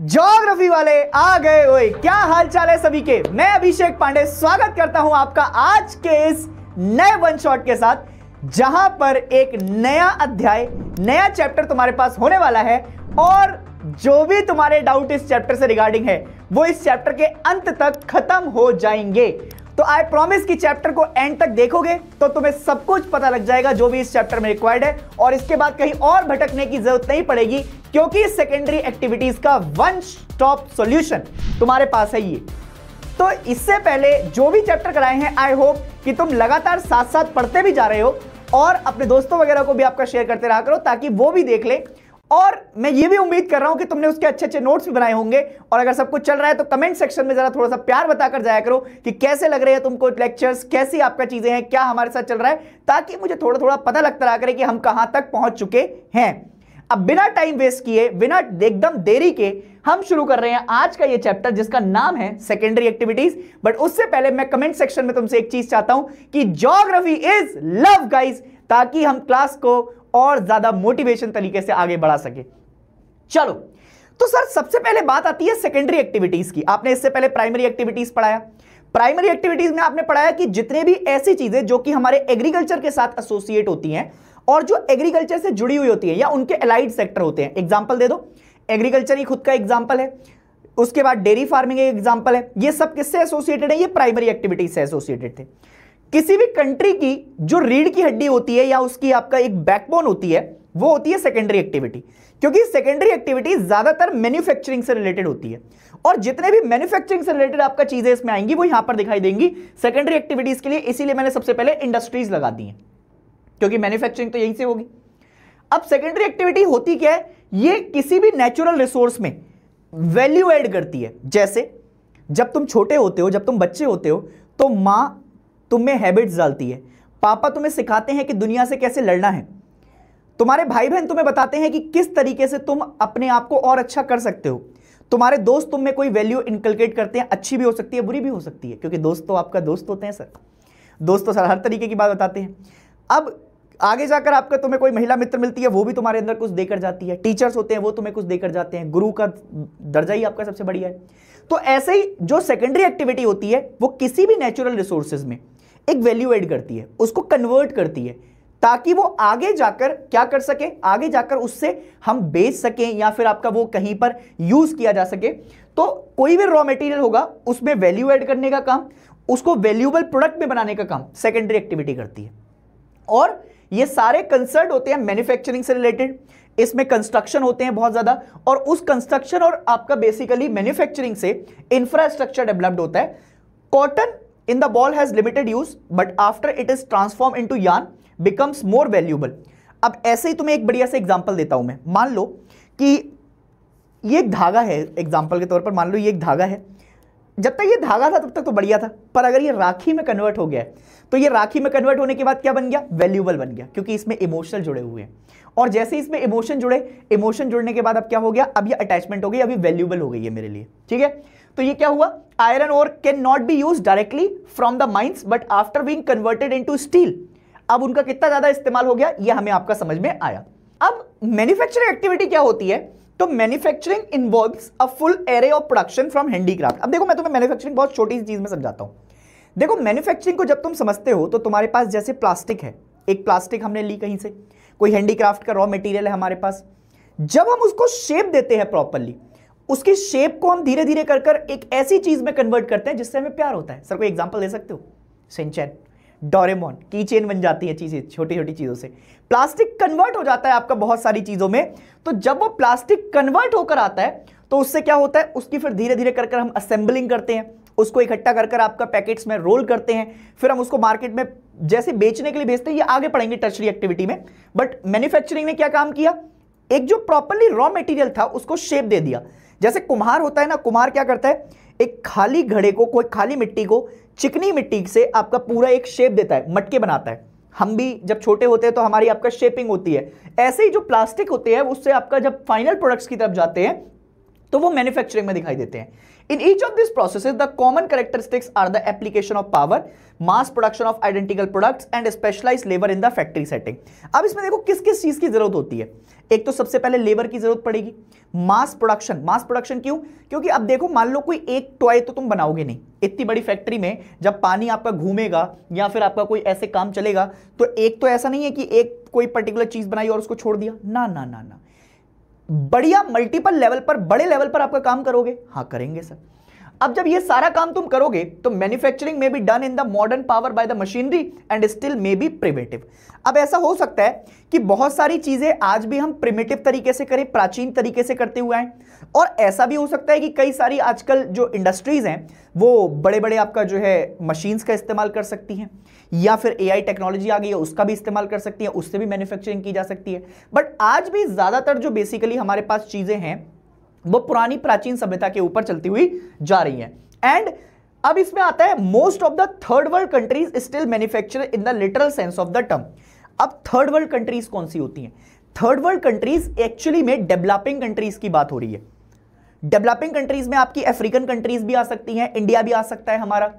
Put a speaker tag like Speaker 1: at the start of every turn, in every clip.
Speaker 1: Geography वाले आ गए। ओए क्या हाल चाल है सभी के। मैं अभिषेक पांडे स्वागत करता हूं आपका आज के इस नए वन शॉट के साथ, जहां पर एक नया अध्याय, नया चैप्टर तुम्हारे पास होने वाला है। और जो भी तुम्हारे डाउट इस चैप्टर से रिगार्डिंग है वो इस चैप्टर के अंत तक खत्म हो जाएंगे। तो आई प्रॉमिस कि चैप्टर को एंड तक देखोगे तो तुम्हें सब कुछ पता लग जाएगा जो भी इस चैप्टर में रिक्वायर्ड है, और इसके बाद कहीं और भटकने की जरूरत नहीं पड़ेगी, क्योंकि सेकेंडरी एक्टिविटीज का वन स्टॉप सॉल्यूशन तुम्हारे पास है ये। तो इससे पहले जो भी चैप्टर कराए हैं, आई होप कि तुम लगातार साथ साथ पढ़ते भी जा रहे हो और अपने दोस्तों वगैरह को भी आपका शेयर करते रहा करो ताकि वो भी देख ले। और मैं ये भी उम्मीद कर रहा हूं कि तुमने उसके अच्छे अच्छे नोट्स भी बनाए होंगे, और अगर सब कुछ चल रहा है तो कमेंट सेक्शन में जरा थोड़ा सा प्यार बताकर जाया करो कि कैसे लग रहे हैं तुमको लेक्चर्स, कैसी आपका चीजें हैं, क्या हमारे साथ चल रहा है, ताकि मुझे थोड़ा थोड़ा पता लगता रहा करे कि हम कहां तक पहुंच चुके हैं। अब बिना टाइम वेस्ट किए, बिना एकदम देरी के हम शुरू कर रहे हैं आज का ये चैप्टर, जिसका नाम है सेकेंडरी एक्टिविटीज। बट उससे पहले मैं कमेंट सेक्शन में तुमसे एक चीज चाहता हूं कि ज्योग्राफी इज लव गाइस, ताकि हम क्लास को और ज्यादा मोटिवेशन तरीके से आगे बढ़ा सके। चलो तो सर, सबसे पहले बात आती है सेकेंडरी एक्टिविटीज की। आपने इससे पहले प्राइमरी एक्टिविटीज पढ़ाया। प्राइमरी एक्टिविटीज में आपने पढ़ाया कि जितने भी ऐसी चीजें जो कि हमारे एग्रीकल्चर के साथ एसोसिएट होती हैं और जो एग्रीकल्चर से जुड़ी हुई होती है या उनके एलाइड सेक्टर होते हैं। एग्जांपल दे दो। एग्रीकल्चर ही खुद का एग्जांपल है, उसके बाद डेयरी फार्मिंग एक एग्जांपल है। ये सब किससे एसोसिएटेड है? ये प्राइमरी एक्टिविटीज से एसोसिएटेड थे। किसी भी कंट्री की जो रीढ़ की हड्डी होती है या उसकी आपका एक बैकबोन होती है, वो होती है सेकेंडरी एक्टिविटी, क्योंकि सेकेंडरी एक्टिविटी ज्यादातर मैन्युफैक्चरिंग से रिलेटेड होती है। और जितने भी मैन्युफैक्चरिंग से रिलेटेड आपका चीजें इसमें आएंगी वो यहां पर दिखाई देंगी सेकेंडरी एक्टिविटीज के लिए। इसीलिए मैंने सबसे पहले इंडस्ट्रीज लगा दी है, क्योंकि मैन्युफैक्चरिंग तो यहीं से होगी। अब सेकेंडरी एक्टिविटी होती क्या है? ये किसी भी नेचुरल रिसोर्स में वैल्यू ऐड करती है। जैसे जब तुम छोटे होते हो, जब तुम बच्चे होते हो, तो मां तुम्हें हैबिट्स डालती है, पापा तुम्हें सिखाते हैं कि दुनिया से कैसे लड़ना है, तुम्हारे भाई बहन तुम्हें बताते हैं कि किस तरीके से तुम अपने आप को और अच्छा कर सकते हो, तुम्हारे दोस्त तुम में कोई वैल्यू इनकलकेट करते हैं, अच्छी भी हो सकती है, बुरी भी हो सकती है, क्योंकि दोस्त तो आपका दोस्त होते हैं सर। दोस्त तो सर हर तरीके की बात बताते हैं। अब आगे जाकर आपका तुम्हें कोई महिला मित्र मिलती है, वो भी तुम्हारे अंदर कुछ देकर जाती है। टीचर्स होते हैं, वो तुम्हें कुछ देकर जाते हैं। गुरु का दर्जा ही आपका सबसे बढ़िया है। तो ऐसे ही जो सेकेंडरी एक्टिविटी होती है वो किसी भी नेचुरल रिसोर्सेज में एक वैल्यू ऐड करती है, उसको कन्वर्ट करती है, ताकि वो आगे जाकर क्या कर सके, आगे जाकर उससे हम बेच सकें या फिर आपका वो कहीं पर यूज किया जा सके। तो कोई भी रॉ मटेरियल होगा उसमें वैल्यू ऐड करने का काम, उसको वैल्यूएबल प्रोडक्ट में बनाने का काम सेकेंडरी एक्टिविटी करती है। और ये सारे कंसर्न होते हैं मैन्युफैक्चरिंग से रिलेटेड। इसमें कंस्ट्रक्शन होते हैं बहुत ज्यादा, और उस कंस्ट्रक्शन और आपका बेसिकली मैन्युफैक्चरिंग से इंफ्रास्ट्रक्चर डेवलप्ड होता है। Cotton in the ball has limited use but after it is transformed into yarn becomes more valuable। अब ऐसे ही तुम्हें एक बढ़िया से एग्जांपल देता हूं मैं। मान लो कि ये एक धागा है, एग्जांपल के तौर पर मान लो ये एक धागा है। जब तक ये धागा था तब तक तो बढ़िया था, पर अगर ये राखी में कन्वर्ट हो गया है तो ये राखी में कन्वर्ट होने के बाद क्या बन गया? वैल्यूएबल बन गया, क्योंकि इसमें इमोशनल जुड़े हुए हैं। और जैसे इसमें इमोशन जुड़े, इमोशन जुड़ने के बाद अब क्या हो गया? अब ये अटैचमेंट हो गई, अभी वैल्यूएबल हो गई है मेरे लिए। ठीक है, तो ये क्या हुआ? Iron ore can not be use directly from the mines but after being converted into steel. अब उनका कितना ज्यादा इस्तेमाल हो गया, ये हमें आपका समझ में आया। अब मैन्युफैक्चरिंग एक्टिविटी क्या होती है? तो manufacturing involves a full array of production from handicraft. अब देखो, मैं तुम्हें मैन्युफैक्चरिंग बहुत छोटी सी चीज में समझाता हूं। देखो, मैन्युफैक्चरिंग को जब तुम समझते हो तो तुम्हारे पास जैसे प्लास्टिक है, एक प्लास्टिक हमने ली कहीं से, कोई हैंडीक्राफ्ट का रॉ मटेरियल है हमारे पास। जब हम उसको शेप देते हैं प्रॉपर्ली, उसकी शेप को हम धीरे धीरे कर कर एक ऐसी चीज में कन्वर्ट करते हैं जिससे हमें प्यार होता है। सर कोई एग्जांपल दे सकते हो? शिनचैन, डोरेमोन, की चेन बन जाती है चीजें, छोटी छोटी चीजों से प्लास्टिक कन्वर्ट हो जाता है आपका बहुत सारी चीजों में। तो जब वो प्लास्टिक कन्वर्ट होकर आता है तो उससे क्या होता है? उसकी फिर धीरे धीरे कर कर हम असेंबलिंग करते हैं, उसको इकट्ठा कर कर आपका पैकेट्स में रोल करते हैं, फिर हम उसको मार्केट में जैसे बेचने के लिए भेजते हैं। ये आगे पढ़ेंगे टर्शरी एक्टिविटी में। बट मैन्युफैक्चरिंग ने क्या काम किया? एक जो प्रॉपर्ली रॉ मटेरियल था उसको शेप दे दिया। जैसे कुम्हार होता है ना, कुम्हार क्या करता है? एक खाली घड़े को, कोई खाली मिट्टी को चिकनी मिट्टी से आपका पूरा एक शेप देता है, मटके बनाता है। हम भी जब छोटे होते हैं तो हमारी आपका शेपिंग होती है। ऐसे ही जो प्लास्टिक होते हैं उससे आपका जब फाइनल प्रोडक्ट्स की तरफ जाते हैं तो वो मैन्युफैक्चरिंग में दिखाई देते हैं। In each of this processes the common characteristics are the application of power, mass production of identical products and specialised labour in the factory setting. अब इसमें देखो किस किस चीज की जरूरत होती है। एक तो सबसे पहले लेबर की जरूरत पड़ेगी। मास प्रोडक्शन क्यों? क्योंकि अब देखो मान लो कोई एक टॉय तो तुम बनाओगे नहीं, इतनी बड़ी फैक्ट्री में जब पानी आपका घूमेगा या फिर आपका कोई ऐसे काम चलेगा तो एक तो ऐसा नहीं है कि एक कोई पर्टिकुलर चीज बनाई और उसको छोड़ दिया, ना ना ना ना, बढ़िया मल्टीपल लेवल पर, बड़े लेवल पर आपका काम करोगे। हाँ करेंगे सर। अब जब ये सारा काम तुम करोगे तो मैन्युफैक्चरिंग में be done in the modern power by the machinery and still may be primitive. अब ऐसा हो सकता है कि बहुत सारी चीजें आज भी हम प्रिमिटिव तरीके से करें, प्राचीन तरीके से करते हुए आए, और ऐसा भी हो सकता है कि कई सारी आजकल जो इंडस्ट्रीज हैं वो बड़े बड़े आपका जो है मशीन्स का इस्तेमाल कर सकती हैं, या फिर एआई टेक्नोलॉजी आ गई है उसका भी इस्तेमाल कर सकती है, उससे भी मैन्युफैक्चरिंग की जा सकती है। बट आज भी ज्यादातर जो बेसिकली हमारे पास चीजें हैं वो पुरानी प्राचीन सभ्यता के ऊपर चलती हुई जा रही हैं। एंड अब इसमें आता है most of the third world countries still manufacture in the literal sense of the term. अब थर्ड वर्ल्ड कंट्रीज कौन सी होती हैं? थर्ड वर्ल्ड कंट्रीज एक्चुअली में डेवलपिंग कंट्रीज की बात हो रही है। डेवलपिंग कंट्रीज में आपकी अफ्रीकन कंट्रीज भी आ सकती हैं, इंडिया भी आ सकता है हमारा,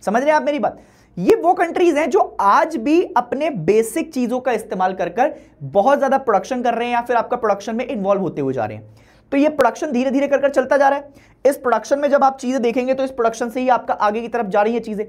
Speaker 1: समझ रहे हैं आप मेरी बात? ये वो कंट्रीज हैं जो आज भी अपने बेसिक चीजों का इस्तेमाल कर कर बहुत ज्यादा प्रोडक्शन कर रहे हैं या फिर आपका प्रोडक्शन में इन्वॉल्व होते हुए जा रहे हैं। तो ये प्रोडक्शन धीरे धीरे कर चलता जा रहा है। इस प्रोडक्शन में जब आप चीजें देखेंगे तो इस प्रोडक्शन से ही आपका आगे की तरफ जा रही है चीजें।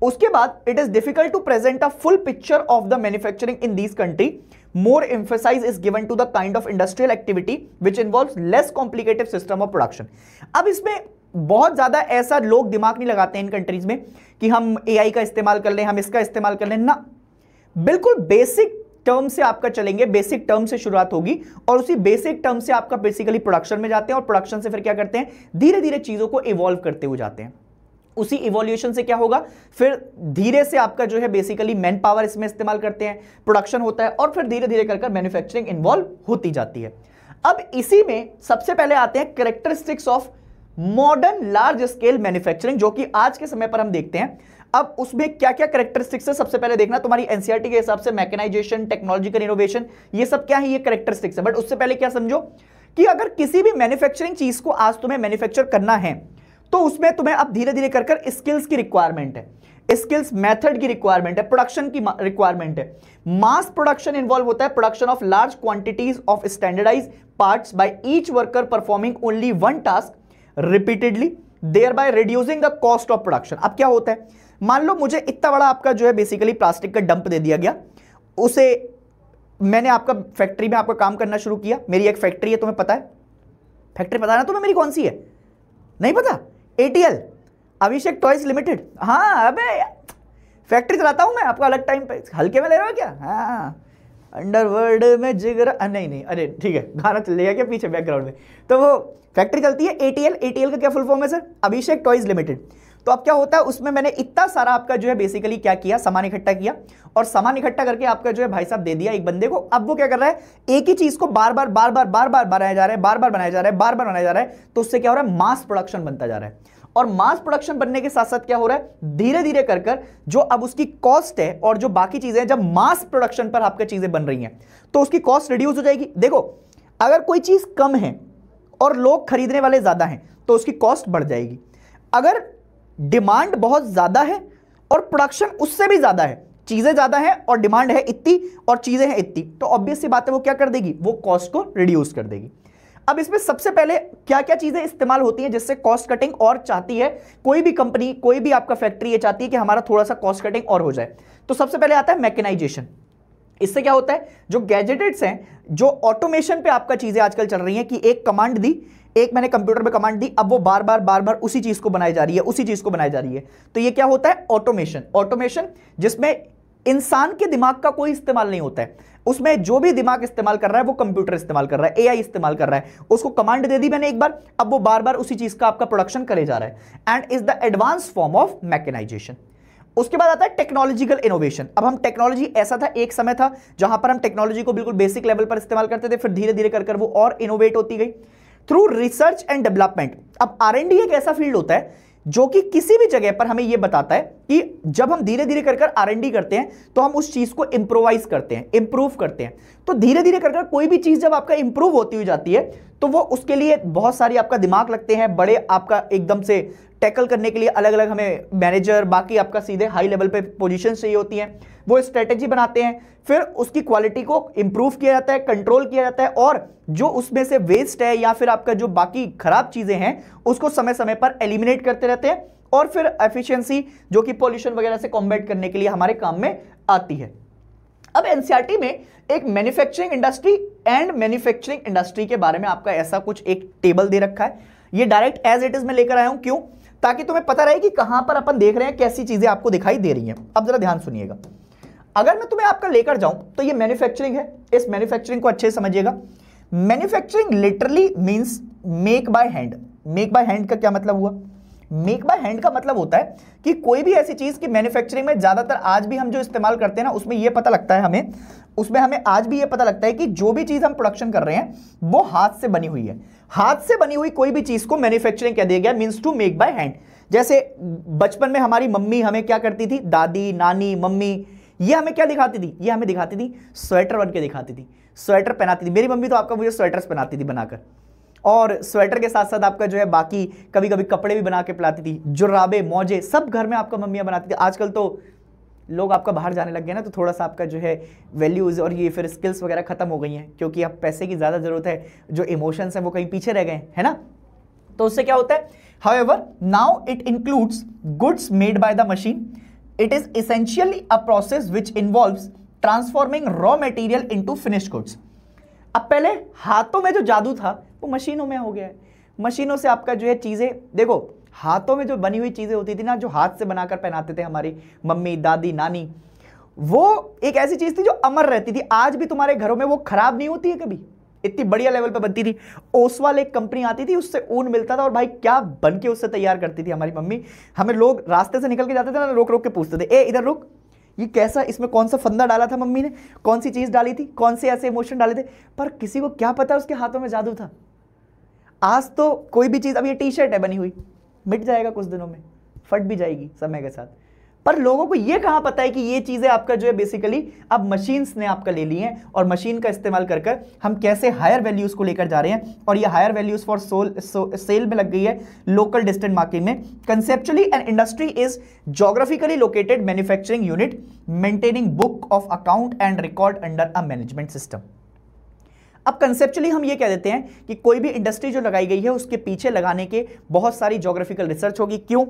Speaker 1: उसके बाद it is difficult to present a full picture of the manufacturing in this country. More emphasise is given to the kind of industrial activity which involves less complicated system of production. अब इसमें बहुत ज्यादा ऐसा लोग दिमाग नहीं लगाते हैं इन कंट्रीज में कि हम एआई का इस्तेमाल कर लें, हम इसका इस्तेमाल कर लें, ना, बिल्कुल बेसिक टर्म से आपका चलेंगे, बेसिक टर्म से शुरुआत होगी और उसी बेसिक टर्म से आपका बेसिकली प्रोडक्शन में जाते हैं और प्रोडक्शन से फिर क्या करते हैं, धीरे धीरे चीजों को इवॉल्व करते हुए जाते हैं। उसी इवोल्यूशन से क्या होगा, फिर धीरे से आपका जो है बेसिकली मैन पावर इसमें इस्तेमाल करते हैं, प्रोडक्शन होता है और फिर धीरे धीरे कर मैन्युफैक्चरिंग इन्वॉल्व होती जाती है। अब इसी में सबसे पहले आते हैं characteristics of modern large scale manufacturing, जो कि आज के समय पर हम देखते हैं। अब उसमें क्या क्या कैरेक्टरिस्टिक्स है सबसे पहले देखना, तुम्हारी एनसीईआरटी के हिसाब से मैकेनाइजेशन, टेक्नोलॉजिकल इनोवेशन, ये सब क्या है, ये कैरेक्टरिस्टिक्स है। बट उससे पहले क्या समझो कि अगर किसी भी मैन्युफैक्चरिंग चीज को आज तुम्हें मैन्युफैक्चर करना है तो उसमें तुम्हें अब धीरे धीरे कर स्किल्स की रिक्वायरमेंट है, स्किल्स मेथड की रिक्वायरमेंट है, प्रोडक्शन की रिक्वायरमेंट है। मास प्रोडक्शन इन्वॉल्व होता है, production of large quantities of standardise parts by each worker performing only one task repeatedly, thereby reducing the cost of production. अब क्या होता है, मान लो मुझे इतना बड़ा आपका जो है बेसिकली प्लास्टिक का डंप दे दिया गया, उसे मैंने आपका फैक्ट्री में आपका काम करना शुरू किया। मेरी एक फैक्ट्री है, तुम्हें पता है फैक्ट्री, पता है ना तुम्हें मेरी कौन सी है? नहीं पता? एटीएल, अभिषेक टॉयज लिमिटेड। हाँ अबे फैक्ट्री चलाता हूं मैं, आपका अलग टाइम पे हल्के में ले रहे हो क्या? हाँ अंडरवर्ल्ड में जिगर, नहीं अरे ठीक है, गाना चल जाएगा क्या पीछे बैकग्राउंड में? तो वो फैक्ट्री चलती है एटीएल। एटीएल का क्या फुल फॉर्म है सर? अभिषेक टॉयज लिमिटेड। तो अब क्या होता है, उसमें मैंने इतना सारा आपका जो है बेसिकली क्या किया, सामान इकट्ठा किया और सामान इकट्ठा करके आपका जो है भाई साहब दे दिया एक बंदे को। अब वो क्या कर रहा है, एक ही चीज को बार बार बनाया जा रहा है, बार बार बनाया जा रहा है, तो उससे क्या हो रहा है, मास प्रोडक्शन बनता जा रहा है। और मास प्रोडक्शन बनने के साथ साथ क्या हो रहा है, धीरे धीरे कर जो अब उसकी कॉस्ट है और जो बाकी चीजें हैं, जब मास प्रोडक्शन पर आपकी चीजें बन रही हैं तो उसकी कॉस्ट रिड्यूस हो जाएगी। देखो अगर कोई चीज कम है और लोग खरीदने वाले ज्यादा हैं तो उसकी कॉस्ट बढ़ जाएगी। अगर डिमांड बहुत ज्यादा है और प्रोडक्शन उससे भी ज्यादा है, चीजें ज्यादा है और डिमांड है इतनी और चीजें हैं इतनी, तो ऑब्वियस सी बात है वो क्या कर देगी, वो कॉस्ट को रिड्यूस कर देगी। अब इसमें सबसे पहले क्या क्या चीजें इस्तेमाल होती हैं जिससे कॉस्ट कटिंग और चाहती है कोई भी कंपनी, कोई भी आपका फैक्ट्री ये चाहती है कि हमारा थोड़ा सा कॉस्ट कटिंग और हो जाए। तो सबसे पहले आता है मैकेनाइजेशन। इससे क्या होता है, जो गैजेट्स हैं, जो ऑटोमेशन पे आपका चीजें आजकल चल रही हैं कि एक कमांड दी, एक मैंने कंप्यूटर पे कमांड दी, अब वो बार बार उसी चीज को बनाई जा रही है, तो ये क्या होता है, ऑटोमेशन जिसमें इंसान के दिमाग का कोई इस्तेमाल नहीं होता है, उसमें जो भी दिमाग इस्तेमाल कर रहा है वो कंप्यूटर इस्तेमाल कर रहा है, एआई इस्तेमाल कर रहा है। उसको कमांड दे दी मैंने एक बार, अब वो बार बार उसी चीज का आपका प्रोडक्शन करे जा रहा है, and is the advance form of mechanisation. उसके बाद आता है टेक्नोलॉजिकल इनोवेशन। अब हम टेक्नोलॉजी, ऐसा था एक समय था जहां पर हम टेक्नोलॉजी को बिल्कुल बेसिक लेवल पर इस्तेमाल करते थे, फिर धीरे धीरे कर वो और इनोवेट होती गई थ्रू रिसर्च एंड डेवलपमेंट। अब R&D एक ऐसा फील्ड होता है जो कि किसी भी जगह पर हमें यह बताता है कि जब हम धीरे धीरे कर R&D करते हैं तो हम उस चीज को इंप्रोवाइज करते हैं, इंप्रूव करते हैं। तो धीरे धीरे कर कोई भी चीज जब आपका इंप्रूव होती हुई जाती है तो वो उसके लिए बहुत सारी आपका दिमाग लगते हैं, बड़े आपका एकदम से टैकल करने के लिए अलग अलग हमें मैनेजर, बाकी आपका सीधे हाई लेवल पे पोजीशन चाहिए होती हैं, वो स्ट्रेटेजी बनाते हैं, फिर उसकी क्वालिटी को इंप्रूव किया जाता है, कंट्रोल किया जाता है, और जो उसमें से वेस्ट है या फिर आपका जो बाकी खराब चीजें हैं उसको समय समय पर एलिमिनेट करते रहते हैं, और फिर एफिशिएंसी जो कि पॉल्यूशन वगैरह से कॉम्बैट करने के लिए हमारे काम में आती है। अब एनसीईआरटी में एक manufacturing industry and manufacturing industry के बारे में आपका ऐसा कुछ एक टेबल दे रखा है। ये डायरेक्ट एज इट इज में लेकर आया हूं, क्यों? ताकि तुम्हें पता रहे कि कहां पर अपन देख रहे हैं, कैसी चीजें आपको दिखाई दे रही हैं। अब जरा ध्यान सुनिएगा, अगर मैं तुम्हें आपका लेकर जाऊं तो ये मैन्युफैक्चरिंग है, इस मैन्युफैक्चरिंग को अच्छे से समझिएगा। Manufacturing literally means make by hand. Make by hand का क्या मतलब हुआ? मेक बाय हैंड का मतलब होता है कि कोई भी ऐसी चीज की मैन्युफैक्चरिंग में ज्यादातर आज भी हम जो इस्तेमाल करते हैं ना, उसमें यह पता लगता है हमें आज भी यह पता लगता है कि जो भी चीज हम प्रोडक्शन कर रहे हैं वो हाथ से बनी हुई है। हाथ से बनी हुई कोई भी चीज को मैन्युफैक्चरिंग कह दिया गया, means to make by hand. जैसे बचपन में हमारी मम्मी हमें क्या करती थी, दादी, नानी, मम्मी, ये हमें क्या दिखाती थी? ये हमें दिखाती थी स्वेटर बन के दिखाती थी, स्वेटर पहनाती थी। मेरी मम्मी तो आपका मुझे स्वेटर्स पहनाती थी बनाकर, और स्वेटर के साथ साथ आपका जो है बाकी कभी कभी कपड़े भी बना के पिलाती थी, जुराबे, मौजे सब घर में आपका मम्मियाँ बनाती थी। आजकल तो लोग आपका बाहर जाने लग गए ना, तो थोड़ा सा आपका जो है वैल्यूज और ये फिर स्किल्स वगैरह खत्म हो गई हैं, क्योंकि अब पैसे की ज़्यादा ज़रूरत है, जो इमोशंस हैं वो कहीं पीछे रह गए है ना। तो उससे क्या होता है, however now it includes goods made by the machine. It is essentially a process which involves transforming raw material into finished goods. अब पहले हाथों में जो जादू था वो मशीनों में हो गया है। मशीनों से आपका जो है चीजें, देखो हाथों में जो बनी हुई चीजें होती थी ना, जो हाथ से बनाकर पहनाते थे हमारी मम्मी, दादी, नानी, वो एक ऐसी चीज थी जो अमर रहती थी। आज भी तुम्हारे घरों में वो खराब नहीं होती है कभी, इतनी बढ़िया लेवल पे बनती थी। ओसवाल एक कंपनी आती थी, उससे ऊन मिलता था, और भाई क्या बन के उससे तैयार करती थी हमारी मम्मी। हमें लोग रास्ते से निकल के जाते थे ना, रोक रोक के पूछते थे, ए इधर रुक, ये कैसा, इसमें कौन सा फंदा डाला था मम्मी ने, कौन सी चीज डाली थी, कौन से ऐसे इमोशन डाले थे। पर किसी को क्या पता उसके हाथों में जादू था। आज तो कोई भी चीज, अब ये टी शर्ट है बनी हुई, मिट जाएगा कुछ दिनों में, फट भी जाएगी समय के साथ, पर लोगों को ये कहां पता है कि ये चीजें आपका जो है बेसिकली अब मशीन्स ने आपका ले ली हैं, और मशीन का इस्तेमाल कर कर हम कैसे हायर वैल्यूज को लेकर जा रहे हैं, और ये हायर वैल्यूज फॉर सेल में लग गई है लोकल डिस्टेंट मार्केट में। Conceptually an industry is geographically located manufacturing unit maintaining book of account and record under a management system. अब कंसेप्चुअली हम ये कह देते हैं कि कोई भी इंडस्ट्री जो लगाई गई है उसके पीछे लगाने के बहुत सारी ज्योग्राफिकल रिसर्च होगी। क्यों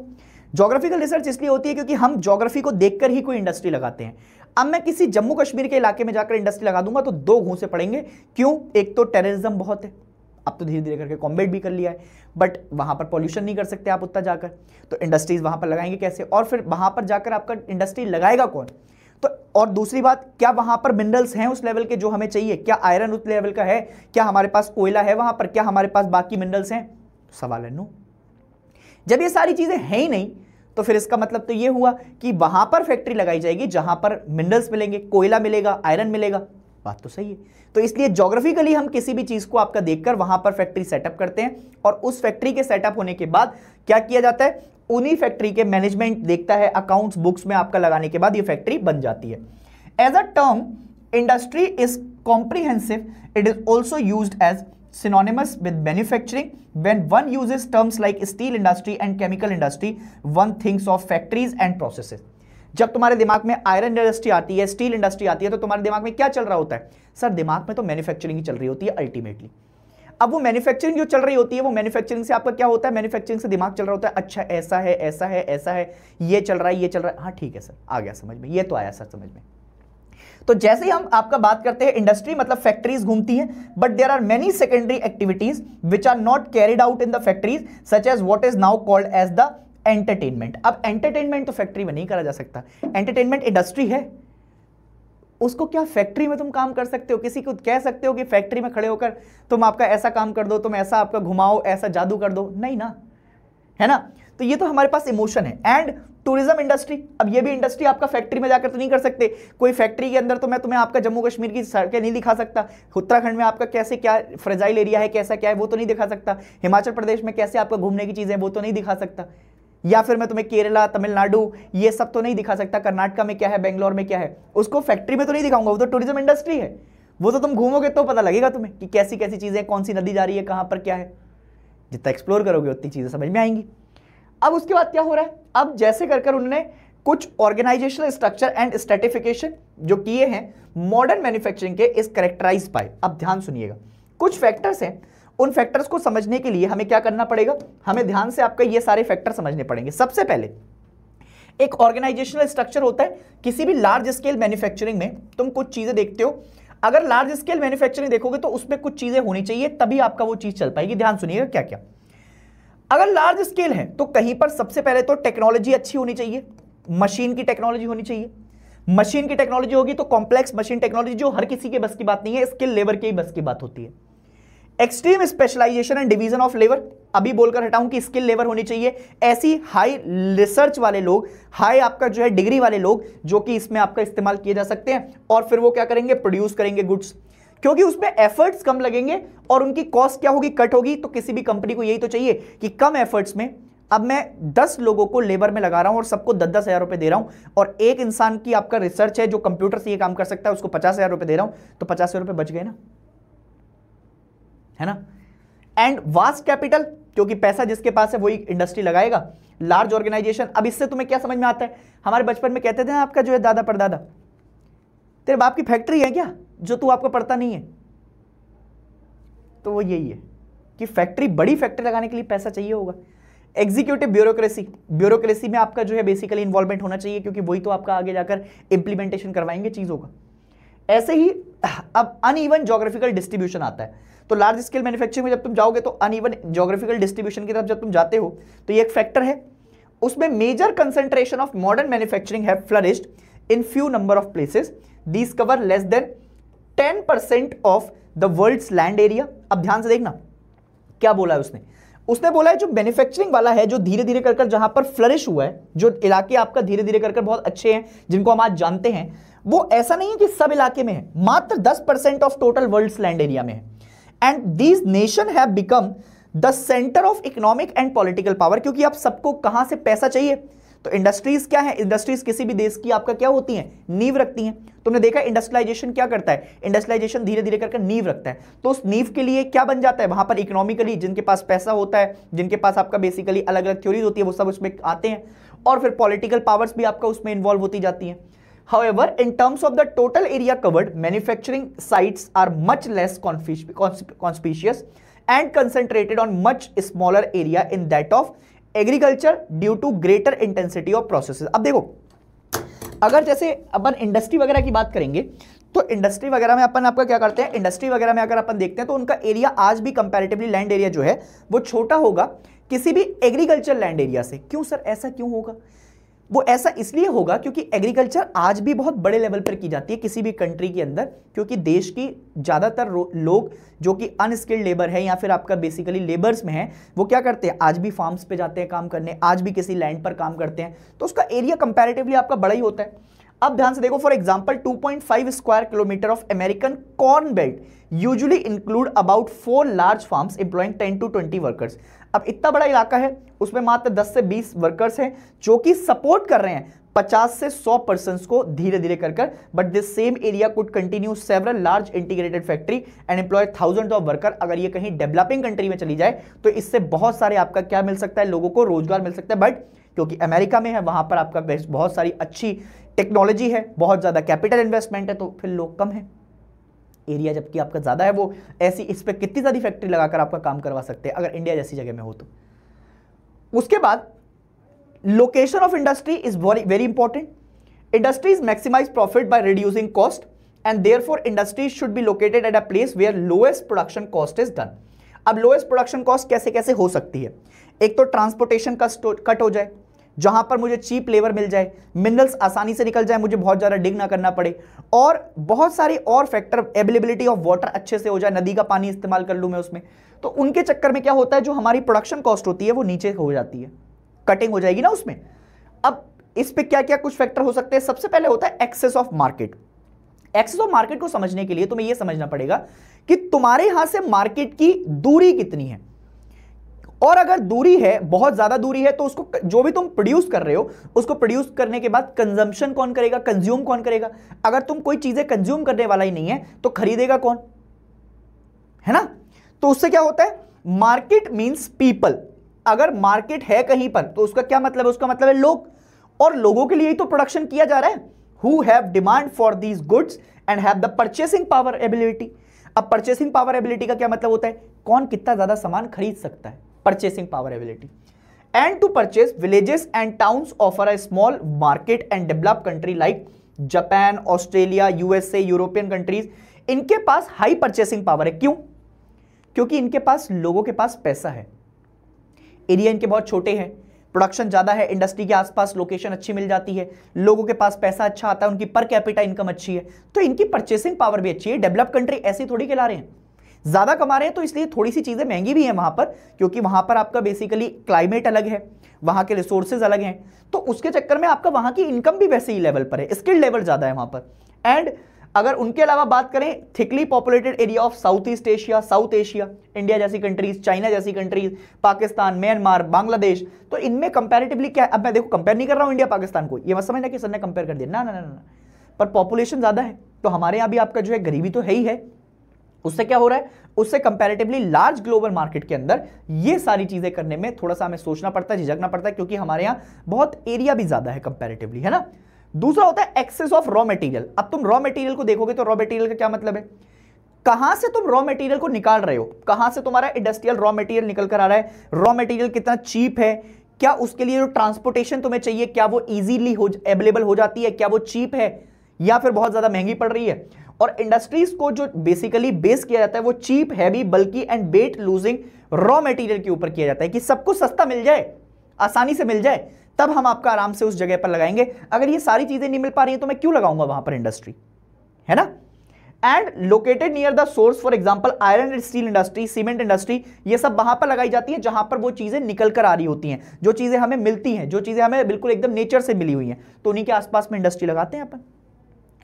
Speaker 1: ज्योग्राफिकल रिसर्च? इसलिए होती है क्योंकि हम ज्योग्राफी को देखकर ही कोई इंडस्ट्री लगाते हैं। अब मैं किसी जम्मू कश्मीर के इलाके में जाकर इंडस्ट्री लगा दूंगा तो दो घूंसे पड़ेंगे। क्यों? एक तो टेररिज्म बहुत है, अब तो धीरे धीरे करके कॉम्बैट भी कर लिया है, बट वहां पर पॉल्यूशन नहीं कर सकते आप उतना जाकर, तो इंडस्ट्रीज वहां पर लगाएंगे कैसे? और फिर वहां पर जाकर आपका इंडस्ट्री लगाएगा कौन? तो और दूसरी बात, क्या वहां पर मिनरल्स हैं उस लेवल के जो हमें चाहिए? क्या आयरन उस लेवल का है? क्या हमारे पास कोयला है वहां पर? क्या हमारे पास बाकी मिनरल्स हैं? सवाल है नो। जब ये सारी चीजें हैं ही नहीं तो फिर इसका मतलब तो ये हुआ कि वहां पर फैक्ट्री लगाई जाएगी जहां पर मिनरल्स मिलेंगे, कोयला मिलेगा, आयरन मिलेगा। बात तो सही है। तो इसलिए ज्योग्राफिकली हम किसी भी चीज को आपका देखकर वहां पर फैक्ट्री सेटअप करते हैं, और उस फैक्ट्री के सेटअप होने के बाद क्या किया जाता है, उन्हीं फैक्ट्री के मैनेजमेंट देखता है, अकाउंट्स बुक्स में आपका लगाने के बाद ये फैक्ट्री बन जाती है। As a term industry is comprehensive, it is also used as synonymous with manufacturing. When one uses terms like steel industry and chemical industry, one thinks of factories and processes. जब तुम्हारे दिमाग में iron industry आती है, steel industry आती है, तो तुम्हारे दिमाग में क्या चल रहा होता है? सर दिमाग में तो मैन्युफैक्चरिंग ही चल रही होती है अल्टीमेटली। अब वो मैन्युफैक्चरिंग जो चल रही होती है, वो मैन्युफैक्चरिंग से आपका क्या होता है? मैन्युफैक्चरिंग से दिमाग चल रहा होता है, अच्छा ऐसा है, ऐसा है, ऐसा है, ये चल रहा है, ये चल रहा है, हाँ ठीक है सर, आ गया समझ में, ये तो आया सर समझ में। तो जैसे ही हम आपका बात करते हैं इंडस्ट्री मतलब फैक्ट्रीज घूमती हैं, but there are many secondary activities which are not carried out in the factories, such as what is now called as the entertainment. अब एंटरटेनमेंट तो फैक्ट्री में नहीं करा जा सकता, एंटरटेनमेंट इंडस्ट्री है, उसको क्या फैक्ट्री में तुम काम कर सकते हो? किसी को कह सकते हो कि फैक्ट्री में खड़े होकर तुम आपका ऐसा काम कर दो, तुम ऐसा आपका घुमाओ, ऐसा जादू कर दो? नहीं ना, है ना। तो ये तो हमारे पास इमोशन है। एंड टूरिज्म इंडस्ट्री, अब ये भी इंडस्ट्री आपका फैक्ट्री में जाकर तो नहीं कर सकते। कोई फैक्ट्री के अंदर तो मैं तुम्हें आपका जम्मू कश्मीर की सड़कें नहीं दिखा सकता, उत्तराखंड में आपका कैसे क्या फ्रेजाइल एरिया है, कैसा क्या है वो तो नहीं दिखा सकता, हिमाचल प्रदेश में कैसे आपका घूमने की चीजें वो तो नहीं दिखा सकता। या फिर मैं तुम्हें केरला, तमिलनाडु ये सब तो नहीं दिखा सकता, कर्नाटका में क्या है, बेंगलोर में क्या है, उसको फैक्ट्री में तो नहीं दिखाऊंगा, वो तो टूरिज्म इंडस्ट्री है, वो तो तुम घूमोगे तो पता लगेगा तुम्हें कि कैसी कैसी चीजें, कौन सी नदी जा रही है, कहां पर क्या है। जितना एक्सप्लोर करोगे उतनी चीजें समझ में आएंगी। अब उसके बाद क्या हो रहा है, अब जैसे कर कर उन्होंने कुछ ऑर्गेनाइजेशनल स्ट्रक्चर एंड स्ट्रेटिफिकेशन जो किए हैं मॉडर्न मैन्युफैक्चरिंग के, इस कैरेक्टराइज बाय, अब ध्यान सुनिएगा, कुछ फैक्टर्स हैं, उन फैक्टर्स को समझने के लिए हमें क्या करना पड़ेगा, हमें ध्यान से आपका ये सारे फैक्टर समझने पड़ेंगे। सबसे पहले एक ऑर्गेनाइजेशनल स्ट्रक्चर होता है किसी भी लार्ज स्केल मैन्युफैक्चरिंग में। तुम कुछ चीजें देखते हो, अगर लार्ज स्केल मैन्युफैक्चरिंग देखोगे तो उसमें कुछ चीजें होनी चाहिए, तभी आपका वो चीज चल पाएगी। ध्यान सुनिएगा क्या क्या। अगर लार्ज स्केल है तो कहीं पर सबसे पहले तो टेक्नोलॉजी अच्छी होनी चाहिए, मशीन की टेक्नोलॉजी होनी चाहिए। मशीन की टेक्नोलॉजी होगी तो कॉम्प्लेक्स मशीन टेक्नोलॉजी, जो हर किसी के बस की बात नहीं है, स्किल लेबर के ही बस की बात होती है। Extreme specialisation and division of labour, अभी बोलकर हटाऊं कि स्किल लेबर होनी चाहिए, ऐसी हाई रिसर्च वाले लोग, हाई आपका जो है डिग्री वाले लोग जो कि इसमें आपका इस्तेमाल किए जा सकते हैं, और फिर वो क्या करेंगे, प्रोड्यूस करेंगे गुड्स, क्योंकि उसमें एफर्ट्स कम लगेंगे और उनकी कॉस्ट क्या होगी, कट होगी। तो किसी भी कंपनी को यही तो चाहिए कि कम एफर्ट्स में, अब मैं 10 लोगों को लेबर में लगा रहा हूं और सबको 10-10 हजार रुपए दे रहा हूं, और एक इंसान की आपका रिसर्च है जो कंप्यूटर से ये काम कर सकता है, उसको 50 हजार रुपए दे रहा हूं, तो 50 हजार रुपए बच गए ना, है ना। एंड वास्ट कैपिटल, क्योंकि पैसा जिसके पास है वही इंडस्ट्री लगाएगा। लार्ज ऑर्गेनाइजेशन, अब इससे तुम्हें क्या समझ में आता है, हमारे बचपन में कहते थे ना, आपका जो है दादा परदादा, तेरे बाप की फैक्ट्री है क्या जो तू आपको पढ़ता नहीं है, तो वो यही है कि फैक्ट्री, बड़ी फैक्ट्री लगाने के लिए पैसा चाहिए होगा। एग्जीक्यूटिव ब्यूरोक्रेसी, ब्यूरोक्रेसी में आपका जो है बेसिकली इन्वॉल्वमेंट होना चाहिए, क्योंकि वही तो आपका आगे जाकर इंप्लीमेंटेशन करवाएंगे चीजों का। ऐसे ही अब अनइवन ज्योग्राफिकल डिस्ट्रीब्यूशन आता है, तो लार्ज स्केल मैन्युफैक्चरिंग में जब तुम जाओगे तो अनइवन ज्योग्राफिकल डिस्ट्रीब्यूशन की तरफ जब तुम जाते हो तो ये एक फैक्टर है। उसमें major concentration of modern manufacturing have flourished in few number of places, these cover less than 10% of the world's land area. अब ध्यान से देखना क्या बोला है उसने, उसने बोला है जो मैन्युफैक्चरिंग वाला है, जो धीरे धीरे कर जहां पर फ्लरिश हुआ है, जो इलाके आपका धीरे धीरे कर बहुत अच्छे हैं, जिनको हम आज जानते हैं, वो ऐसा नहीं है कि सब इलाके में है, मात्र 10% of total world's land area में है। And these nation have become the centre of economic and political power, क्योंकि अब सबको कहां से पैसा चाहिए, तो इंडस्ट्रीज क्या है, इंडस्ट्रीज किसी भी देश की आपका क्या होती हैं, नींव रखती हैं। तुमने देखा इंडस्ट्रियलाइजेशन क्या करता है, इंडस्ट्रियलाइजेशन धीरे धीरे करके नींव रखता है, तो उस नींव के लिए क्या बन जाता है, वहां पर इकोनॉमिकली जिनके पास पैसा होता है, जिनके पास आपका बेसिकली अलग अलग थ्योरीज होती है, वो सब उसमें आते हैं, और फिर पॉलिटिकल पावर्स भी आपका उसमें इन्वॉल्व होती जाती हैं। However, in terms of the total area covered, manufacturing sites are much less conspicuous and concentrated on much smaller area in that of agriculture due to greater intensity of processes। अब देखो, अगर जैसे अपन industry वगैरह की बात करेंगे तो industry वगैरह में अपन आपका क्या करते हैं, इंडस्ट्री वगैरह में अगर अपन देखते हैं तो उनका एरिया आज भी कंपैरेटिवली लैंड एरिया जो है वो छोटा होगा किसी भी एग्रीकल्चर लैंड एरिया से। क्यों सर, ऐसा क्यों होगा? वो ऐसा इसलिए होगा क्योंकि एग्रीकल्चर आज भी बहुत बड़े लेवल पर की जाती है किसी भी कंट्री के अंदर, क्योंकि देश की ज़्यादातर लोग जो कि अनस्किल्ड लेबर है या फिर आपका बेसिकली लेबर्स में है, वो क्या करते हैं, आज भी फार्म्स पे जाते हैं काम करने, आज भी किसी लैंड पर काम करते हैं, तो उसका एरिया कंपैरेटिवली आपका बड़ा ही होता है। अब ध्यान से देखो, for example 2.5 square kilometre of American corn belt usually include about 4 large farms employing 10 to 20 workers. अब इतना बड़ा इलाका है, उसमें मात्र 10 से 20 वर्कर्स हैं जो कि सपोर्ट कर रहे हैं 50 से 100 पर्सन्स को धीरे धीरे कर, but this same area could continue several large integrated factory and employ thousand of worker. अगर ये कहीं डेवलपिंग कंट्री में चली जाए तो इससे बहुत सारे आपका क्या मिल सकता है, लोगों को रोजगार मिल सकता है, बट क्योंकि अमेरिका में है वहां पर आपका बहुत सारी अच्छी टेक्नोलॉजी है, बहुत ज्यादा कैपिटल इन्वेस्टमेंट है, तो फिर लोग कम है, एरिया जबकि आपका ज्यादा है, वो ऐसी इस पे कितनी सारी फैक्ट्री लगाकर आपका काम करवा सकते हैं अगर इंडिया जैसी जगह में हो तो। उसके बाद location of industry is very important. Industries maximise profit by reducing cost and therefore industries should be located at a place where lowest production cost is done. अब लोएस्ट प्रोडक्शन कॉस्ट कैसे कैसे हो सकती है, एक तो ट्रांसपोर्टेशन का cut हो जाए, जहां पर मुझे चीप लेबर मिल जाए, मिनरल्स आसानी से निकल जाए, मुझे बहुत ज्यादा डिग ना करना पड़े, और बहुत सारे और फैक्टर, अवेलेबिलिटी ऑफ वाटर अच्छे से हो जाए, नदी का पानी इस्तेमाल कर लूं मैं उसमें, तो उनके चक्कर में क्या होता है, जो हमारी प्रोडक्शन कॉस्ट होती है वो नीचे हो जाती है, कटिंग हो जाएगी ना उसमें। अब इस पे क्या क्या कुछ फैक्टर हो सकते हैं, सबसे पहले होता है access of market. Access of market को समझने के लिए तुम्हें यह समझना पड़ेगा कि तुम्हारे यहां से मार्केट की दूरी कितनी है, और अगर दूरी है, बहुत ज्यादा दूरी है, तो उसको जो भी तुम प्रोड्यूस कर रहे हो उसको प्रोड्यूस करने के बाद कंजम्पशन कौन करेगा, कंज्यूम कौन करेगा? अगर तुम कोई चीजें कंज्यूम करने वाला ही नहीं है तो खरीदेगा कौन, है ना? तो उससे क्या होता है, मार्केट मींस पीपल। अगर मार्केट है कहीं पर तो उसका क्या मतलब है, उसका मतलब है लोग, और लोगों के लिए ही तो प्रोडक्शन किया जा रहा है। Who have demand for these goods and have the purchasing power ability. अब परचेसिंग पावर एबिलिटी का क्या मतलब होता है, कौन कितना ज्यादा सामान खरीद सकता है, purchasing power ability. And to purchase, villages and towns offer a small market and develop country like Japan, Australia, USA, European countries, इनके पास हाई परचेसिंग पावर है। क्यों? क्योंकि इनके पास, लोगों के पास पैसा है, एरिया इनके बहुत छोटे हैं, प्रोडक्शन ज्यादा है, इंडस्ट्री के आसपास लोकेशन अच्छी मिल जाती है, लोगों के पास पैसा अच्छा आता है, उनकी पर कैपिटा इनकम अच्छी है, तो इनकी परचेसिंग पावर भी अच्छी है। डेवलप कंट्री ऐसी थोड़ी खिला रहे हैं, ज्यादा कमा रहे हैं, तो इसलिए थोड़ी सी चीजें महंगी भी हैं वहां पर, क्योंकि वहां पर आपका बेसिकली क्लाइमेट अलग है, वहां के रिसोर्सेज अलग हैं, तो उसके चक्कर में आपका वहां की इनकम भी वैसे ही लेवल पर है, स्किल लेवल ज्यादा है वहां पर। एंड अगर उनके अलावा बात करें, thickly populated area of south east Asia, south Asia, India जैसी कंट्रीज, चाइना जैसी कंट्रीज, पाकिस्तान, म्यांमार, बांग्लादेश, तो इनमें कंपैरेटिवली क्या है, अब मैं देखो कंपेयर नहीं कर रहा हूं इंडिया पाकिस्तान को, ये मत समझना कि सर ने कंपेयर कर दिया, ना ना ना ना, पर पॉपुलेशन ज्यादा है, तो हमारे यहां भी आपका जो है गरीबी तो है ही है। उससे क्या हो रहा है, उससे कंपैरेटिवली लार्ज ग्लोबल मार्केट के अंदर ये सारी चीजें करने में थोड़ा सा हमें सोचना पड़ता है, झिझकना पड़ता है, क्योंकि हमारे यहां बहुत एरिया भी ज्यादा है कंपैरेटिवली, है ना। दूसरा होता है एक्सेस ऑफ रॉ मटेरियल। अब तुम रॉ मटेरियल को देखोगे तो रॉ मटेरियल का क्या मतलब है, कहां से तुम रॉ मटेरियल को निकाल रहे हो, कहां से तुम्हारा इंडस्ट्रियल रॉ मटेरियल निकल कर आ रहा है, रॉ मटेरियल कितना चीप है, क्या उसके लिए जो ट्रांसपोर्टेशन तुम्हें चाहिए क्या वो इजीली अवेलेबल हो जाती है, क्या वो चीप है या फिर बहुत ज्यादा महंगी पड़ रही है। और इंडस्ट्रीज को जो बेसिकली बेस किया जाता है वो cheap, heavy, bulky and weight losing raw material के ऊपर किया जाता है, कि सबको सस्ता मिल जाए, आसानी से मिल जाए, तब हम आपका आराम से उस जगह पर लगाएंगे। अगर ये सारी चीजें नहीं मिल पा रही है तो मैं क्यों लगाऊंगा वहां पर इंडस्ट्री, है ना। And located near the source, for example iron and steel industry, cement industry, ये सब वहां पर लगाई जाती है जहां पर वो चीजें निकल कर आ रही होती हैं, जो चीजें हमें मिलती हैं, जो चीजें हमें बिल्कुल एकदम नेचर से मिली हुई हैं, तो उन्हीं के आसपास में इंडस्ट्री लगाते हैं अपन।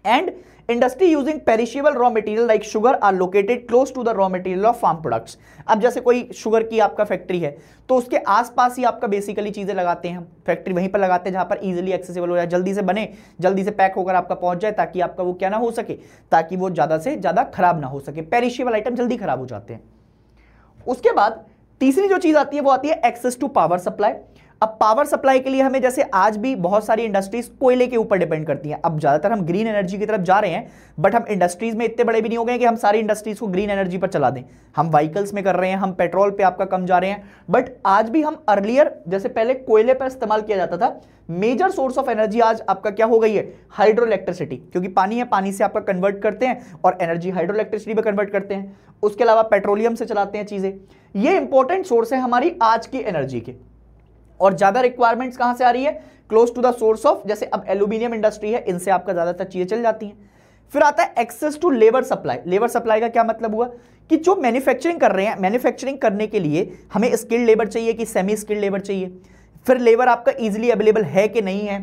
Speaker 1: And industry using perishable raw material like sugar are located close to the raw material of farm products. अब जैसे कोई शुगर की आपका फैक्ट्री है तो उसके आसपास ही आपका बेसिकली चीजें लगाते हैं हम, फैक्ट्री वहीं पर लगाते हैं जहां पर इजीली एक्सेसिबल हो जाए, जल्दी से बने, जल्दी से पैक होकर आपका पहुंच जाए, ताकि आपका वो क्या ना हो सके, ताकि वो ज्यादा से ज्यादा खराब ना हो सके। पेरिशेबल आइटम जल्दी खराब हो जाते हैं। उसके बाद तीसरी जो चीज आती है वो आती है एक्सेस टू पावर सप्लाई। अब पावर सप्लाई के लिए हमें, जैसे आज भी बहुत सारी इंडस्ट्रीज कोयले के ऊपर डिपेंड करती हैं, अब ज्यादातर हम ग्रीन एनर्जी की तरफ जा रहे हैं, बट हम इंडस्ट्रीज में इतने बड़े भी नहीं हो गए कि हम सारी इंडस्ट्रीज को ग्रीन एनर्जी पर चला दें। हम व्हीकल्स में कर रहे हैं, हम पेट्रोल पे आपका कम जा रहे हैं, बट आज भी हम अर्लियर, जैसे पहले कोयले पर इस्तेमाल किया जाता था, मेजर सोर्स ऑफ एनर्जी आज आपका क्या हो गई है, हाइड्रो इलेक्ट्रिसिटी, क्योंकि पानी है, पानी से आपका कन्वर्ट करते हैं और एनर्जी हाइड्रो इलेक्ट्रिसिटी में कन्वर्ट करते हैं। उसके अलावा पेट्रोलियम से चलाते हैं चीजें। ये इंपॉर्टेंट सोर्स है हमारी आज की एनर्जी के, और ज्यादा रिक्वायरमेंट्स कहां से आ रही है, close to the source of, जैसे अब एल्यूमिनियम इंडस्ट्री है, इनसे आपका ज्यादातर चीजें चल जाती हैं। फिर आता है access to labour supply. Labour supply का क्या मतलब हुआ कि जो मैन्युफैक्चरिंग कर रहे हैं, मैन्युफैक्चरिंग करने के लिए हमें स्किल्ड लेबर चाहिए कि सेमी स्किल्ड लेबर चाहिए। फिर लेबर आपका इजीली अवेलेबल है कि नहीं है,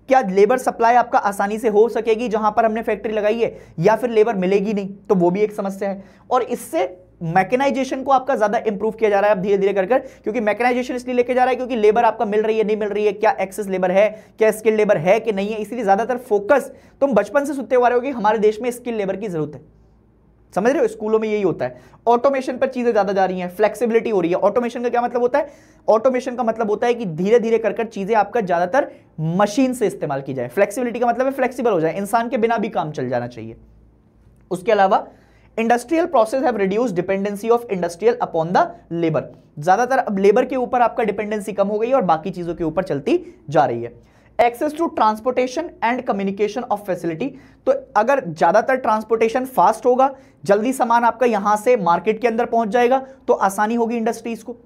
Speaker 1: क्या लेबर सप्लाई आपका आसानी से हो सकेगी जहां पर हमने फैक्ट्री लगाई है, या फिर लेबर मिलेगी नहीं, तो वो भी एक समस्या है। और इससे मैकेनाइजेशन को आपका ज्यादा इंप्रूव किया जा रहा है अब धीरे धीरे कर, क्योंकि मैकेनाइजेशन इसलिए लेके जा रहा है क्योंकि लेबर आपका मिल रही है नहीं मिल रही है, क्या एक्सेस लेबर है, क्या स्किल लेबर है कि नहीं है, इसलिए ज्यादातर फोकस, तुम बचपन से सुनते हुए आ रहे हो कि हमारे देश में स्किल लेबर की जरूरत है, समझ रहे हो, स्कूलों में यही होता है। ऑटोमेशन पर चीजें ज्यादा जा रही हैं, फ्लेक्सिबिलिटी हो रही है। ऑटोमेशन का क्या मतलब होता है, ऑटोमेशन का मतलब होता है कि धीरे धीरे कर चीजें आपका ज्यादातर मशीन से इस्तेमाल की जाए। फ्लेक्सिबिलिटी का मतलब है फ्लेक्सिबल हो जाए, इंसान के बिना भी काम चल जाना चाहिए। उसके अलावा industrial process have reduced dependency of industrial upon the labour. ज्यादातर अब लेबर के ऊपर आपका डिपेंडेंसी कम हो गई है और बाकी चीजों के ऊपर चलती जा रही है। Access to transportation and communication of facility, तो अगर ज्यादातर ट्रांसपोर्टेशन फास्ट होगा, जल्दी सामान आपका यहां से मार्केट के अंदर पहुंच जाएगा, तो आसानी होगी इंडस्ट्रीज को।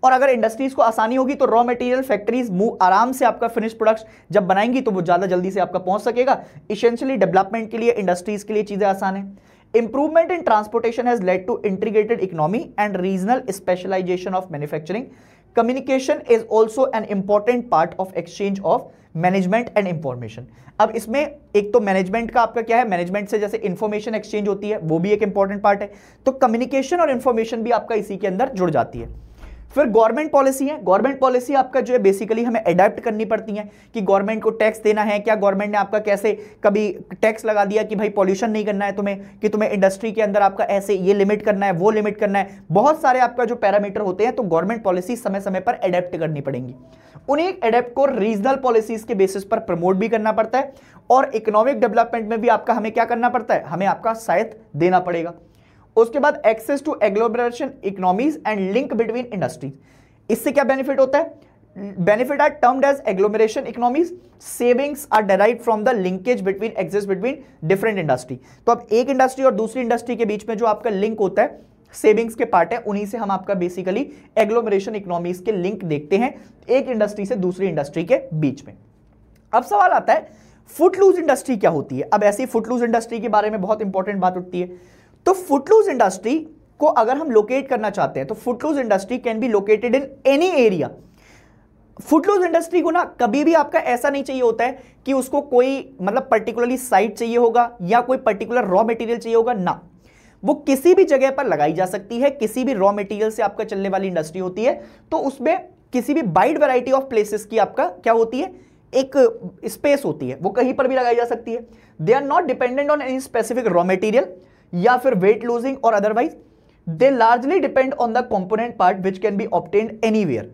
Speaker 1: और अगर इंडस्ट्रीज को आसानी होगी तो रॉ मटेरियल फैक्ट्रीज मूव आराम से आपका फिनिश प्रोडक्ट्स जब बनाएंगी तो वो ज्यादा जल्दी से आपका पहुंच सकेगा। इसेंशियली डेवलपमेंट के लिए, इंडस्ट्रीज के लिए चीजें आसान है। Improvement in transportation has led to integrated economy and regional specialization of manufacturing. Communication is also an important part of exchange of management and information. अब इसमें एक तो मैनेजमेंट का आपका क्या है, मैनेजमेंट से जैसे इंफॉर्मेशन एक्सचेंज होती है, वो भी एक इंपॉर्टेंट पार्ट है, तो कम्युनिकेशन और इंफॉर्मेशन भी आपका इसी के अंदर जुड़ जाती है। फिर गवर्नमेंट पॉलिसी है, गवर्नमेंट पॉलिसी आपका जो है बेसिकली हमें अडेप्ट करनी पड़ती है कि गवर्नमेंट को टैक्स देना है क्या, गवर्नमेंट ने आपका कैसे कभी टैक्स लगा दिया कि भाई पॉल्यूशन नहीं करना है तुम्हें, कि तुम्हें इंडस्ट्री के अंदर आपका ऐसे ये लिमिट करना है, वो लिमिट करना है, बहुत सारे आपका जो पैरामीटर होते हैं, तो गवर्नमेंट पॉलिसी समय समय पर अडेप्ट करनी पड़ेंगी। उन्हीं अडेप्ट को रीजनल पॉलिसीज के बेसिस पर प्रमोट भी करना पड़ता है, और इकोनॉमिक डेवलपमेंट में भी आपका हमें क्या करना पड़ता है, हमें आपका साथ देना पड़ेगा। उसके बाद access to agglomeration economies and link between industries, इससे क्या बेनिफिट होता है, benefit are termed as agglomeration economies, savings are derived from the linkage between access between different industry. तो अब एक इंडस्ट्री और दूसरी इंडस्ट्री के बीच में जो आपका लिंक होता है, सेविंग्स के पार्ट है, उन्हीं से हम आपका बेसिकली एग्लोमरेशन इकोनॉमीज के लिंक देखते हैं एक इंडस्ट्री से दूसरी इंडस्ट्री के बीच में। अब सवाल आता है फुटलूज इंडस्ट्री क्या होती है। अब ऐसी फुटलूज इंडस्ट्री के बारे में बहुत इंपॉर्टेंट बात उठती है। तो फुटलूज इंडस्ट्री को अगर हम लोकेट करना चाहते हैं तो footloose industry can be located in any area. Footloose industry को ना कभी भी आपका ऐसा नहीं चाहिए होता है कि उसको कोई मतलब पर्टिकुलरली साइट चाहिए होगा या कोई पर्टिकुलर रॉ मटेरियल चाहिए होगा, ना, वो किसी भी जगह पर लगाई जा सकती है। किसी भी रॉ मटेरियल से आपका चलने वाली इंडस्ट्री होती है, तो उसमें किसी भी वाइड वैरायटी ऑफ प्लेसेस की आपका क्या होती है, एक स्पेस होती है, वो कहीं पर भी लगाई जा सकती है। They are not dependent on any specific raw material या फिर weight losing or otherwise, they largely depend on the component part which can be obtained anywhere.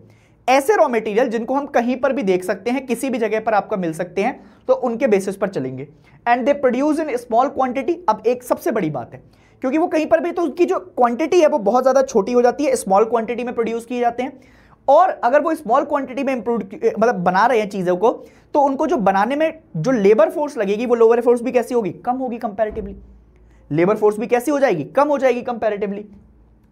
Speaker 1: ऐसे रॉ मटेरियल जिनको हम कहीं पर भी देख सकते हैं, किसी भी जगह पर आपका मिल सकते हैं, तो उनके बेसिस पर चलेंगे। And they produce in small quantity. अब एक सबसे बड़ी बात है, क्योंकि वो कहीं पर भी, तो उसकी जो क्वांटिटी है वो बहुत ज्यादा छोटी हो जाती है, स्मॉल क्वांटिटी में प्रोड्यूस किए जाते हैं। और अगर वो स्मॉल क्वांटिटी में मतलब बना रहे हैं चीजों को, तो उनको जो बनाने में जो लेबर फोर्स लगेगी, वो लेबर फोर्स भी कैसी होगी, कम होगी कंपैरेटिवली। लेबर फोर्स भी कैसी हो जाएगी, कम हो जाएगी comparatively.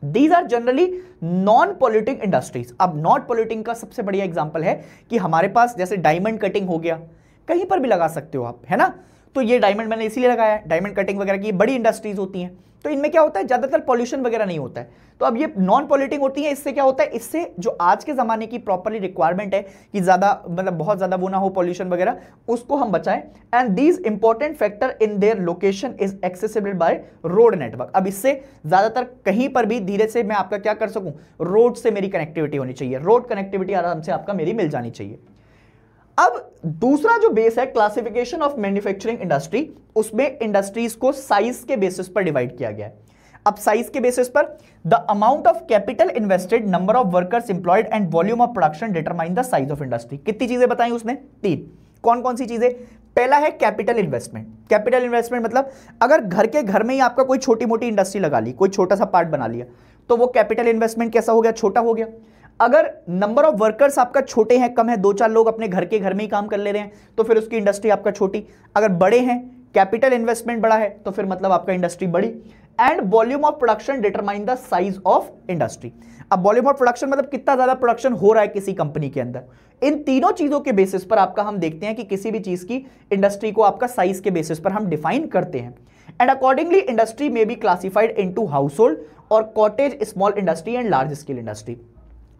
Speaker 1: These are generally non polluting industries. अब नॉन पॉल्यूटिंग का सबसे बढ़िया एग्जांपल है कि हमारे पास जैसे डायमंड कटिंग हो गया, कहीं पर भी लगा सकते हो आप, है ना। तो ये डायमंड मैंने इसीलिए लगाया है, डायमंड कटिंग वगैरह की बड़ी इंडस्ट्रीज होती हैं, तो इनमें क्या होता है, ज्यादातर पॉल्यूशन वगैरह नहीं होता है। तो अब ये नॉन पॉल्यूटिंग होती है, इससे क्या होता है, इससे जो आज के जमाने की प्रॉपरली रिक्वायरमेंट है कि ज्यादा मतलब बहुत ज्यादा वो ना हो पॉल्यूशन वगैरह, उसको हम बचाएं। And these important factor in their location is accessible by road network. अब इससे ज्यादातर कहीं पर भी धीरे से मैं आपका क्या कर सकूं, रोड से मेरी कनेक्टिविटी होनी चाहिए, रोड कनेक्टिविटी आराम से आपका मेरी मिल जानी चाहिए। अब दूसरा जो बेस है क्लासिफिकेशन ऑफ मैन्युफैक्चरिंग इंडस्ट्री, उसमें इंडस्ट्रीज को साइज के बेसिस पर डिवाइड किया गया है। अब साइज के बेसिस पर the amount of capital invested, number of workers employed and volume of production determine the size of industry. कितनी चीजें बताई उसने, 3। कौन कौन सी चीजें, पहला है कैपिटल इन्वेस्टमेंट। कैपिटल इन्वेस्टमेंट मतलब अगर घर के घर में ही आपका कोई छोटी मोटी इंडस्ट्री लगा ली, कोई छोटा सा पार्ट बना लिया, तो वो कैपिटल इन्वेस्टमेंट कैसा हो गया, छोटा हो गया। अगर नंबर ऑफ वर्कर्स आपका छोटे हैं, कम है, 2-4 लोग अपने घर के घर में ही काम कर ले रहे हैं, तो फिर उसकी इंडस्ट्री आपका छोटी। अगर बड़े हैं, कैपिटल इन्वेस्टमेंट बड़ा है, तो फिर मतलब आपका इंडस्ट्री बड़ी। And volume of production determine the size of industry. अब वॉल्यूम ऑफ प्रोडक्शन मतलब कितना ज्यादा प्रोडक्शन हो रहा है किसी कंपनी के अंदर। इन तीनों चीजों के बेसिस पर आपका हम देखते हैं कि किसी भी चीज की इंडस्ट्री को आपका साइज के बेसिस पर हम डिफाइन करते हैं। एंड अकॉर्डिंगली इंडस्ट्री में बी क्लासिफाइड इनटू हाउसहोल्ड और cottage, small industry and large scale industry.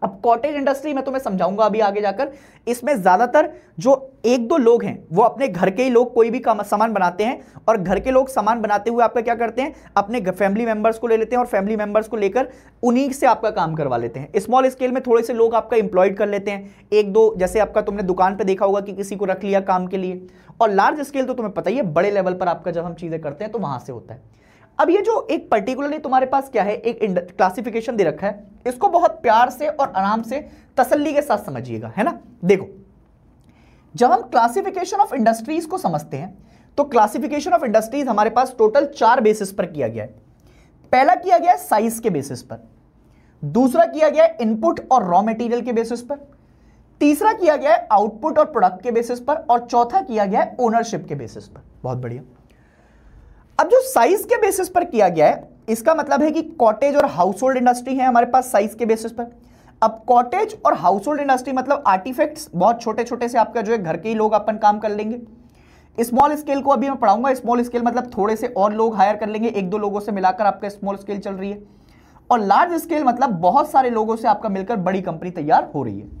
Speaker 1: अब कॉटेज इंडस्ट्री में तो मैं समझाऊंगा अभी आगे जाकर। इसमें ज्यादातर जो 1-2 लोग हैं, वो अपने घर के ही लोग कोई भी सामान बनाते हैं, और घर के लोग सामान बनाते हुए आपका क्या करते हैं, अपने फैमिली मेंबर्स को ले लेते हैं और फैमिली मेंबर्स को लेकर उन्हीं से आपका काम करवा लेते हैं। स्मॉल स्केल में थोड़े से लोग आपका एम्प्लॉयड कर लेते हैं, 1-2, जैसे आपका तुमने दुकान पे देखा होगा कि किसी को रख लिया काम के लिए। और लार्ज स्केल तो तुम्हें पता ही है, बड़े लेवल पर आपका जब हम चीजें करते हैं तो वहां से होता है। अब ये जो एक पर्टिकुलरली तुम्हारे पास क्या है, एक क्लासिफिकेशन दे रखा है, इसको बहुत प्यार से और आराम से तसल्ली के साथ समझिएगा, है ना। देखो, जब हम क्लासिफिकेशन ऑफ इंडस्ट्रीज को समझते हैं, तो क्लासिफिकेशन ऑफ इंडस्ट्रीज हमारे पास टोटल 4 बेसिस पर किया गया है। पहला किया गया है साइज के बेसिस पर, दूसरा किया गया है इनपुट और रॉ मटेरियल के बेसिस पर, तीसरा किया गया है आउटपुट और प्रोडक्ट के बेसिस पर, और चौथा किया गया है ओनरशिप के बेसिस पर। बहुत बढ़िया। अब जो साइज के बेसिस पर किया गया है, इसका मतलब है कि कॉटेज और हाउसहोल्ड इंडस्ट्री है हमारे पास साइज के बेसिस पर। अब कॉटेज और हाउसहोल्ड इंडस्ट्री मतलब आर्टिफैक्ट्स, बहुत छोटे छोटे से आपका जो है घर के ही लोग अपन काम कर लेंगे। स्मॉल स्केल को अभी मैं पढ़ाऊंगा। स्मॉल स्केल मतलब थोड़े से और लोग हायर कर लेंगे, 1-2 लोगों से मिलाकर आपका स्मॉल स्केल चल रही है। और लार्ज स्केल मतलब बहुत सारे लोगों से आपका मिलकर बड़ी कंपनी तैयार हो रही है।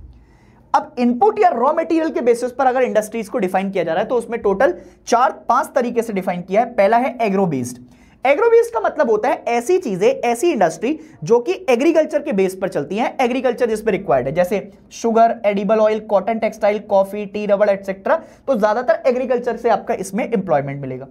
Speaker 1: अब इनपुट या रॉ मटेरियल के बेसिस पर अगर इंडस्ट्रीज को डिफाइन किया जा रहा है, तो उसमें टोटल 4-5 तरीके से डिफाइन किया है। पहला है एग्रो बेस्ड। एग्रो बेस्ड का मतलब होता है ऐसी चीजें, ऐसी इंडस्ट्री जो कि एग्रीकल्चर के बेस पर चलती हैं, एग्रीकल्चर जिस पर रिक्वायर्ड है, जैसे sugar, edible oil, cotton, textile, coffee, T, रबड़ एटसेट्रा। तो ज्यादातर एग्रीकल्चर से आपका इसमें इंप्लॉयमेंट मिलेगा।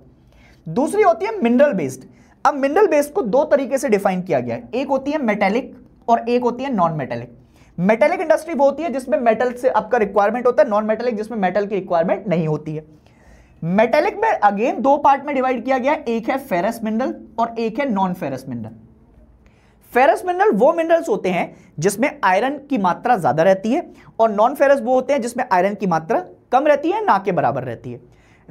Speaker 1: दूसरी होती है मिनरल बेस्ड। अब मिनरल बेस्ड को दो तरीके से डिफाइन किया गया है, एक होती है मेटेलिक और एक होती है नॉन मेटेलिक। मेटेलिक इंडस्ट्री वो होती है जिसमें मेटल से आपका रिक्वायरमेंट होता है, नॉन मेटेलिक जिसमें मेटल की रिक्वायरमेंट नहीं होती है। मेटेलिक में अगेन दो पार्ट में डिवाइड किया गया है, एक है फेरस मिनरल और एक है non ferrous mineral. Ferrous mineral वो मिनरल्स होते हैं जिसमें आयरन की मात्रा ज्यादा रहती है, और नॉन फेरस वो होते हैं जिसमें आयरन की मात्रा कम रहती है, ना के बराबर रहती है।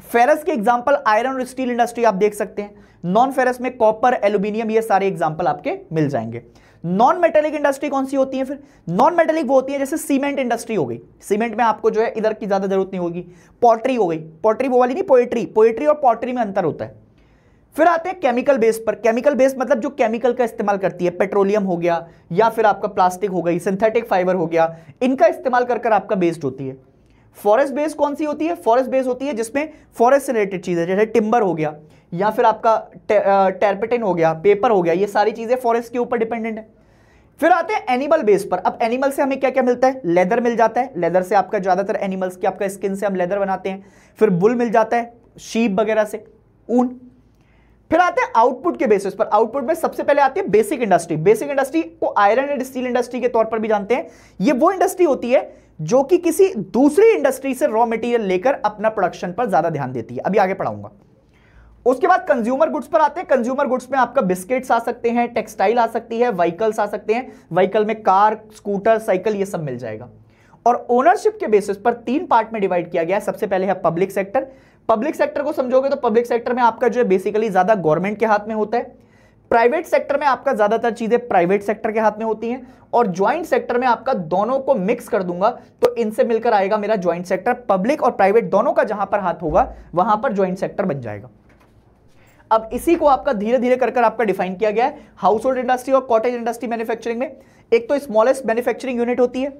Speaker 1: फेरस के एग्जांपल आयरन और स्टील इंडस्ट्री आप देख सकते हैं। नॉन फेरस में कॉपर, एल्यूमिनियम, ये सारे एग्जांपल आपके मिल जाएंगे। नॉन मेटेलिक इंडस्ट्री कौन सी होती है फिर? नॉन मेटेलिक वो होती है जैसे सीमेंट इंडस्ट्री हो गई, सीमेंट में आपको जो है इधर की ज्यादा जरूरत नहीं होगी। पॉटरी हो गई, पॉटरी वो वाली नहीं, पोएट्री, पोएट्री और पॉटरी में अंतर होता है। फिर आते हैं केमिकल बेस पर। केमिकल बेस मतलब जो केमिकल का इस्तेमाल करती है, पेट्रोलियम हो गया या फिर आपका प्लास्टिक हो गई, सिंथेटिक फाइबर हो गया, इनका इस्तेमाल कर आपका बेस्ड होती है। फॉरेस्ट बेस कौन सी होती है? फॉरेस्ट बेस होती है जिसमें फॉरेस्ट से रिलेटेड चीजें, जैसे टिम्बर हो गया या फिर आपका टर्पेटिन हो गया, पेपर हो गया, ये सारी चीजें फॉरेस्ट के ऊपर डिपेंडेंट है। फिर आते हैं एनिमल बेस पर। अब एनिमल से हमें क्या क्या मिलता है? लेदर मिल जाता है, लेदर से आपका ज्यादातर एनिमल्स की आपका स्किन से हम लेदर बनाते हैं। फिर बुल मिल जाता है, शीप वगैरह से ऊन। फिर आते हैं आउटपुट के बेसिस पर। आउटपुट में सबसे पहले आती है बेसिक इंडस्ट्री। बेसिक इंडस्ट्री को आयरन एंड स्टील इंडस्ट्री के तौर पर भी जानते हैं। ये वो इंडस्ट्री होती है जो कि किसी दूसरी इंडस्ट्री से रॉ मटेरियल लेकर अपना प्रोडक्शन पर ज्यादा ध्यान देती है, अभी आगे पढ़ाऊंगा। उसके बाद कंज्यूमर गुड्स पर आते हैं। कंज्यूमर गुड्स में आपका बिस्किट्स आ सकते हैं, टेक्सटाइल आ सकती है, व्हीकल्स आ सकते हैं। व्हीकल में कार, स्कूटर, साइकिल, ये सब मिल जाएगा। और ओनरशिप के बेसिस पर तीन पार्ट में डिवाइड किया गया है। सबसे पहले है पब्लिक सेक्टर। पब्लिक सेक्टर को समझोगे तो पब्लिक सेक्टर में आपका जो है बेसिकली ज्यादा गवर्नमेंट के हाथ में होता है। प्राइवेट सेक्टर में आपका ज्यादातर चीजें प्राइवेट सेक्टर के हाथ में होती हैं, और ज्वाइंट सेक्टर में आपका दोनों को मिक्स कर दूंगा तो इनसे मिलकर आएगा मेरा ज्वाइंट सेक्टर। पब्लिक और प्राइवेट दोनों का जहां पर हाथ होगा वहां पर ज्वाइंट सेक्टर बन जाएगा। अब इसी को आपका धीरे धीरे कर आपका डिफाइन किया गया है हाउस होल्ड इंडस्ट्री और कॉटेज इंडस्ट्री मैन्युफैक्चरिंग में। एक तो स्मॉलेस्ट मैन्युफैक्चरिंग यूनिट होती है,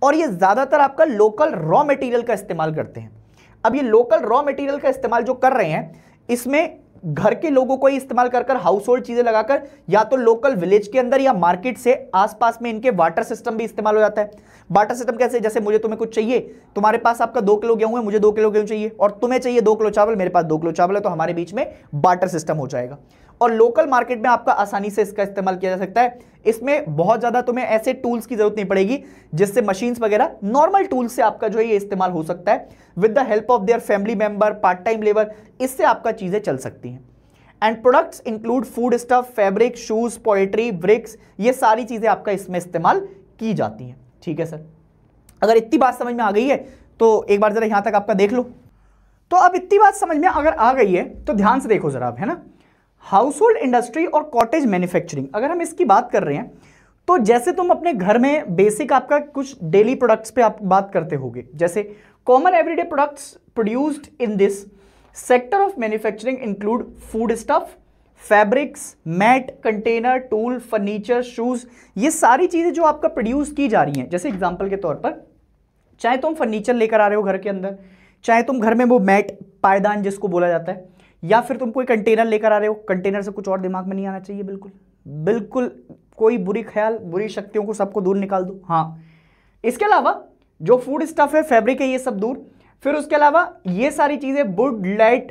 Speaker 1: और ये ज्यादातर आपका लोकल रॉ मटेरियल का इस्तेमाल करते हैं। अब ये लोकल रॉ मटेरियल का इस्तेमाल जो कर रहे हैं, इसमें घर के लोगों को ही इस्तेमाल कर हाउस होल्ड चीजें लगाकर, या तो लोकल विलेज के अंदर या मार्केट से आसपास में इनके वाटर सिस्टम भी इस्तेमाल हो जाता है। वाटर सिस्टम कैसे? जैसे मुझे तुम्हें कुछ चाहिए, तुम्हारे पास आपका 2 किलो गेहूं है, मुझे 2 किलो गेहूं चाहिए, और तुम्हें चाहिए 2 किलो चावल, मेरे पास 2 किलो चावल है, तो हमारे बीच में वाटर सिस्टम हो जाएगा। और लोकल मार्केट में आपका आसानी से इसका इस्तेमाल किया जा सकता है। इसमें बहुत ज्यादा तुम्हें ऐसे टूल्स की जरूरत नहीं पड़ेगी, जिससे मशीन्स वगैरह, नॉर्मल टूल्स से आपका जो है ये इस्तेमाल हो सकता है। With the help of their family member, part time labour, इससे आपका चीजें चल सकती हैं। And products include foodstuff, fabric, shoes, pottery, bricks, ये सारी चीजें आपका इसमें इस्तेमाल की जाती हैं। ठीक है सर, अगर इतनी बात समझ में आ गई है तो एक बार जरा यहां तक आपका देख लो। तो अब इतनी बात समझ में अगर आ गई है तो ध्यान से देखो जरा आप, है ना। हाउस होल्ड इंडस्ट्री और कॉटेज मैन्युफैक्चरिंग, अगर हम इसकी बात कर रहे हैं तो जैसे तुम अपने घर में बेसिक आपका कुछ डेली प्रोडक्ट्स पे आप बात करते होगे, जैसे common everyday products produced in this sector of manufacturing include foodstuff, fabrics, mat, container, tool, furniture, shoes, ये सारी चीजें जो आपका प्रोड्यूस की जा रही हैं। जैसे एग्जांपल के तौर पर, चाहे तुम फर्नीचर लेकर आ रहे हो घर के अंदर, चाहे तुम घर में वो मैट, पायदान जिसको बोला जाता है, या फिर तुम कोई कंटेनर लेकर आ रहे हो। कंटेनर से कुछ और दिमाग में नहीं आना चाहिए, बिल्कुल बिल्कुल कोई बुरी ख्याल, बुरी शक्तियों को सबको दूर निकाल दो। हाँ, इसके अलावा जो फूड स्टफ है, फैब्रिक है, ये सब दूर। फिर उसके अलावा ये सारी चीजें wood,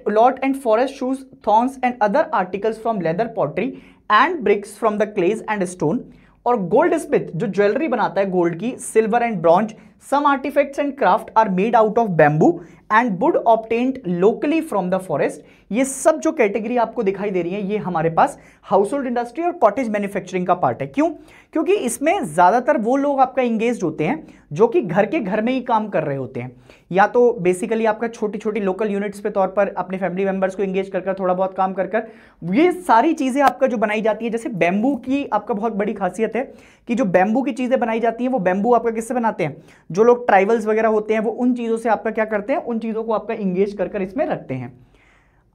Speaker 1: lot and forest, shoes, thorns and other articles from leather, pottery and bricks from the clays and stone. और गोल्ड स्मिथ जो ज्वेलरी बनाता है गोल्ड की, silver and bronze, some artefacts and craft are made out of bamboo and wood obtained locally from the forest. ये सब जो category आपको दिखाई दे रही है, ये हमारे पास हाउस होल्ड इंडस्ट्री और कॉटेज मैन्युफैक्चरिंग का पार्ट है। क्यों? क्योंकि इसमें ज्यादातर वो लोग आपका इंगेज होते हैं जो कि घर के घर में ही काम कर रहे होते हैं, या तो बेसिकली आपका छोटी छोटी लोकल यूनिट्स पे तौर पर अपने फैमिली मेंबर्स को इंगेज कर थोड़ा बहुत काम कर ये सारी चीजें आपका जो बनाई जाती है। जैसे बैम्बू की आपका बहुत बड़ी खासियत है कि जो बैम्बू की चीजें बनाई जाती हैं, वो बैम्बू आपका किससे बनाते हैं? जो लोग ट्राइबल्स वगैरह होते हैं, वो उन चीजों से आपका क्या करते हैं, उन चीजों को आपका इंगेज कर इसमें रखते हैं।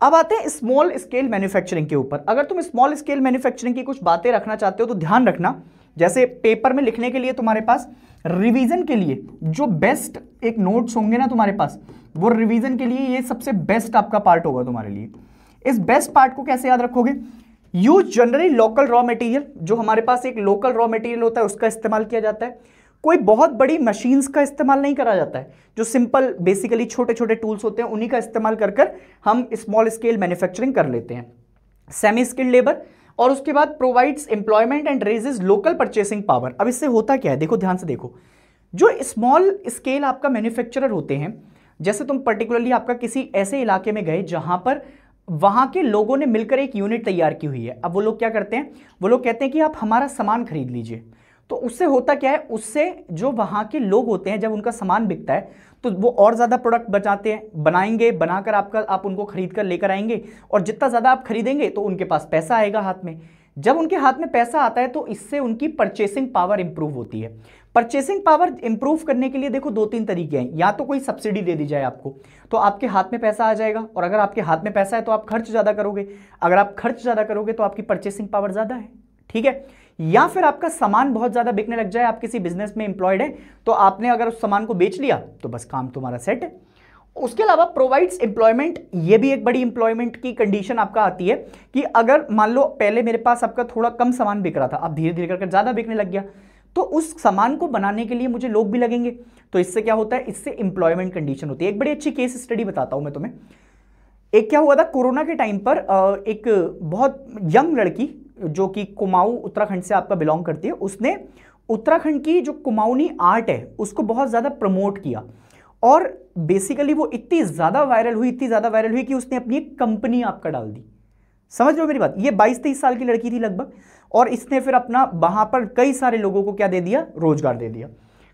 Speaker 1: अब आते हैं स्मॉल स्केल मैन्युफैक्चरिंग के ऊपर। अगर तुम स्मॉल स्केल मैन्युफैक्चरिंग की कुछ बातें रखना चाहते हो तो ध्यान रखना, जैसे पेपर में लिखने के लिए तुम्हारे पास रिवीजन के लिए जो बेस्ट एक नोट्स होंगे ना तुम्हारे पास, वो रिवीजन के लिए ये सबसे बेस्ट आपका पार्ट होगा तुम्हारे लिए। इस बेस्ट पार्ट को कैसे याद रखोगे? Use generally local raw material, जो हमारे पास एक लोकल रॉ मटेरियल होता है उसका इस्तेमाल किया जाता है। कोई बहुत बड़ी मशीन्स का इस्तेमाल नहीं करा जाता है, जो सिंपल बेसिकली छोटे छोटे टूल्स होते हैं उन्हीं का इस्तेमाल कर कर हम स्मॉल स्केल मैन्युफैक्चरिंग कर लेते हैं। सेमी स्किल्ड लेबर, और उसके बाद provides employment and raises local purchasing power. अब इससे होता क्या है, देखो ध्यान से देखो, जो स्मॉल स्केल आपका मैन्युफैक्चरर होते हैं, जैसे तुम पर्टिकुलरली आपका किसी ऐसे इलाके में गए जहां पर वहां के लोगों ने मिलकर एक यूनिट तैयार की हुई है। अब वो लोग क्या करते हैं, वो लोग कहते हैं कि आप हमारा सामान खरीद लीजिए। तो उससे होता क्या है, उससे जो वहां के लोग होते हैं जब उनका सामान बिकता है तो वो और ज्यादा प्रोडक्ट बचाते हैं, बनाएंगे, बनाकर आप उनको खरीद कर लेकर आएंगे, और जितना ज्यादा आप खरीदेंगे तो उनके पास पैसा आएगा हाथ में। जब उनके हाथ में पैसा आता है तो इससे उनकी परचेसिंग पावर इंप्रूव होती है। परचेसिंग पावर इंप्रूव करने के लिए देखो 2-3 तरीके हैं। या तो कोई सब्सिडी दे दी जाए आपको, तो आपके हाथ में पैसा आ जाएगा, और अगर आपके हाथ में पैसा है तो आप खर्च ज्यादा करोगे, अगर आप खर्च ज्यादा करोगे तो आपकी परचेसिंग पावर ज्यादा है, ठीक है। या फिर आपका सामान बहुत ज्यादा बिकने लग जाए, आप किसी बिजनेस में एम्प्लॉयड है, तो आपने अगर उस सामान को बेच लिया तो बस काम तुम्हारा सेट है। उसके अलावा प्रोवाइड्स एम्प्लॉयमेंट, ये भी एक बड़ी एम्प्लॉयमेंट की कंडीशन आपका आती है कि अगर मान लो पहले मेरे पास आपका थोड़ा कम सामान बिक रहा था, अब धीरे धीरे करके ज्यादा बिकने लग गया, तो उस सामान को बनाने के लिए मुझे लोग भी लगेंगे, तो इससे क्या होता है, इससे एम्प्लॉयमेंट कंडीशन होती है। एक बड़ी अच्छी केस स्टडी बताता हूं मैं तुम्हें। एक क्या हुआ था, कोरोना के टाइम पर एक बहुत यंग लड़की जो कि कुमाऊं उत्तराखंड से आपका बिलोंग करती है, उसने उत्तराखंड की जो कुमाऊनी आर्ट है उसको बहुत ज्यादा प्रमोट किया, और बेसिकली वो इतनी ज्यादा वायरल हुई कि उसने अपनी एक कंपनी आपका डाल दी। समझ लो मेरी बात, ये 22-23 साल की लड़की थी लगभग, और इसने फिर अपना वहां पर कई सारे लोगों को क्या दे दिया, रोजगार दे दिया।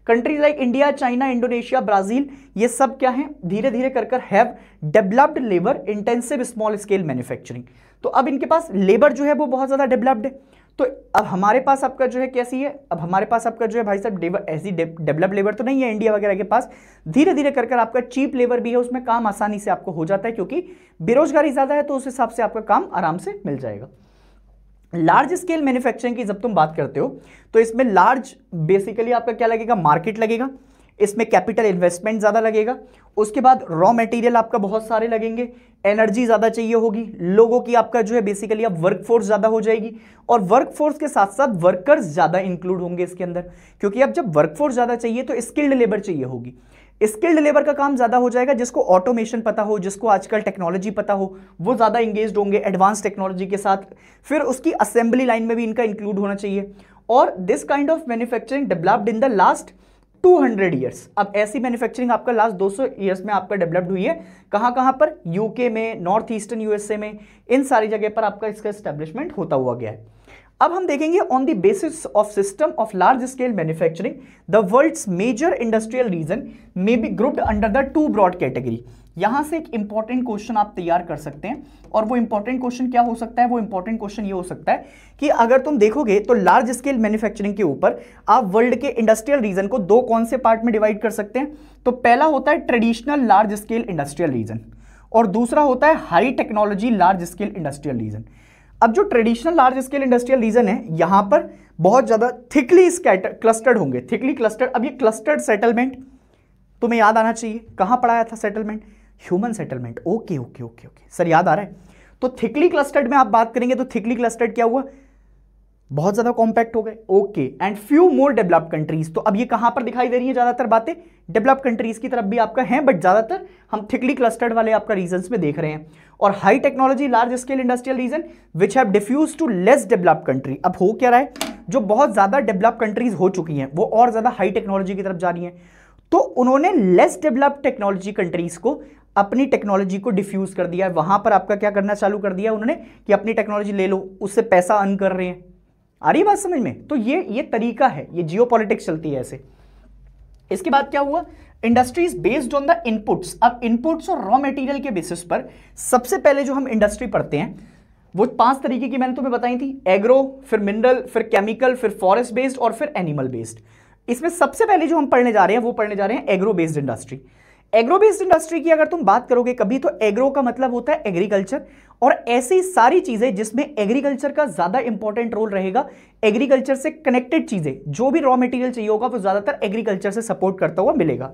Speaker 1: Countries like India, China, Indonesia, Brazil, ये सब क्या है, धीरे धीरे कर have developed labour intensive small scale manufacturing. तो अब इनके पास लेबर जो है वो बहुत ज्यादा डेवलप्ड है। तो अब हमारे पास आपका जो है कैसी है, अब हमारे पास आपका जो है भाई साहब ऐसी डेवलप्ड लेबर तो नहीं है इंडिया वगैरह के पास, धीरे धीरे कर आपका चीप लेबर भी है, उसमें काम आसानी से आपको हो जाता है, क्योंकि बेरोजगारी ज्यादा है तो उस हिसाब से आपका काम आराम से मिल जाएगा। लार्ज स्केल मैन्युफैक्चरिंग की जब तुम बात करते हो तो इसमें लार्ज बेसिकली आपका क्या लगेगा, मार्केट लगेगा, इसमें कैपिटल इन्वेस्टमेंट ज्यादा लगेगा, उसके बाद रॉ मटेरियल आपका बहुत सारे लगेंगे, एनर्जी ज्यादा चाहिए होगी, लोगों की आपका जो है बेसिकली अब वर्कफोर्स ज्यादा हो जाएगी, और वर्कफोर्स के साथ साथ वर्कर्स ज्यादा इंक्लूड होंगे इसके अंदर, क्योंकि अब जब वर्कफोर्स ज्यादा चाहिए तो स्किल्ड लेबर चाहिए होगी। स्किल्ड लेबर का काम ज्यादा हो जाएगा, जिसको ऑटोमेशन पता हो, जिसको आजकल टेक्नोलॉजी पता हो, वो ज्यादा एंगेज्ड होंगे एडवांस टेक्नोलॉजी के साथ। फिर उसकी असेंबली लाइन में भी इनका इंक्लूड होना चाहिए। और this kind of manufacturing developed in the last 200 years. अब ऐसी मैन्युफैक्चरिंग आपका लास्ट 200 ईयर्स में आपका डेवलप्ड हुई है। कहां कहां पर, यूके में, नॉर्थ ईस्टर्न यूएसए में, इन सारी जगह पर आपका इसका एस्टेब्लिशमेंट होता हुआ गया है। अब हम देखेंगे on the basis of system of large scale manufacturing the world's major industrial region may be grouped under the 2 broad category. यहां से एक इंपॉर्टेंट क्वेश्चन आप तैयार कर सकते हैं, और वो इंपॉर्टेंट क्वेश्चन क्या हो सकता है, वो इंपॉर्टेंट क्वेश्चन ये हो सकता है कि अगर तुम देखोगे तो लार्ज स्केल मैन्युफैक्चरिंग के ऊपर आप वर्ल्ड के इंडस्ट्रियल रीजन को 2 कौन से पार्ट में डिवाइड कर सकते हैं। तो पहला होता है traditional large scale industrial reason, और दूसरा होता है high technology large scale industrial reason. अब जो traditional large scale industrial reason है, यहां पर बहुत ज्यादा थिकली क्लस्टर्ड होंगे, थिकली क्लस्टर्ड। अब ये क्लस्टर्ड सेटलमेंट तुम्हें याद आना चाहिए, कहां पढ़ाया था settlement, human settlement. Okay okay okay okay sir, याद आ रहा है। तो थिकली क्लस्टर्ड में आप बात करेंगे तो थिकली क्लस्टर्ड क्या हुआ, बहुत ज्यादा कॉम्पैक्ट हो गए। Okay, and few more developed countries. तो अब ये कहां पर दिखाई दे रही है ज्यादातर बातें, डेवलप्ड कंट्रीज की तरफ भी आपका है, बट ज्यादातर हम थिकली क्लस्टर्ड वाले आपका रीजन्स में देख रहे हैं। और high technology large scale industrial region which have diffuse to less developed country. अब हो क्या रहा है, जो बहुत ज्यादा डेवलप्ड कंट्रीज हो चुकी हैं वो और ज्यादा हाई टेक्नोलॉजी की तरफ जा रही हैं, तो उन्होंने लेस डेवलप्ड टेक्नोलॉजी कंट्रीज को अपनी टेक्नोलॉजी को डिफ्यूज कर दिया है। वहां पर आपका क्या करना चालू कर दिया उन्होंने कि अपनी टेक्नोलॉजी ले लो, उससे पैसा अर्न कर रहे हैं। आ रही बात समझ में? तो ये तरीका है, ये जियोपॉलिटिक्स चलती है ऐसे। इसके बाद क्या हुआ, industries based on the inputs. अब इनपुट्स और रॉ मटेरियल के बेसिस पर सबसे पहले जो हम इंडस्ट्री पढ़ते हैं वो 5 तरीके की मैंने तुम्हें बताई थी, एग्रो, फिर मिनरल, फिर केमिकल, फिर फॉरेस्ट बेस्ड और फिर एनिमल बेस्ड। इसमें सबसे पहले जो हम पढ़ने जा रहे हैं वो पढ़ने जा रहे हैं agro based industry. Agro based industry की अगर तुम बात करोगे कभी, तो एग्रो का मतलब होता है एग्रीकल्चर, और ऐसी सारी चीजें जिसमें एग्रीकल्चर का ज्यादा इंपॉर्टेंट रोल रहेगा। एग्रीकल्चर से कनेक्टेड चीजें, जो भी रॉ मटेरियल चाहिए होगा वो ज्यादातर एग्रीकल्चर से सपोर्ट करता हुआ मिलेगा।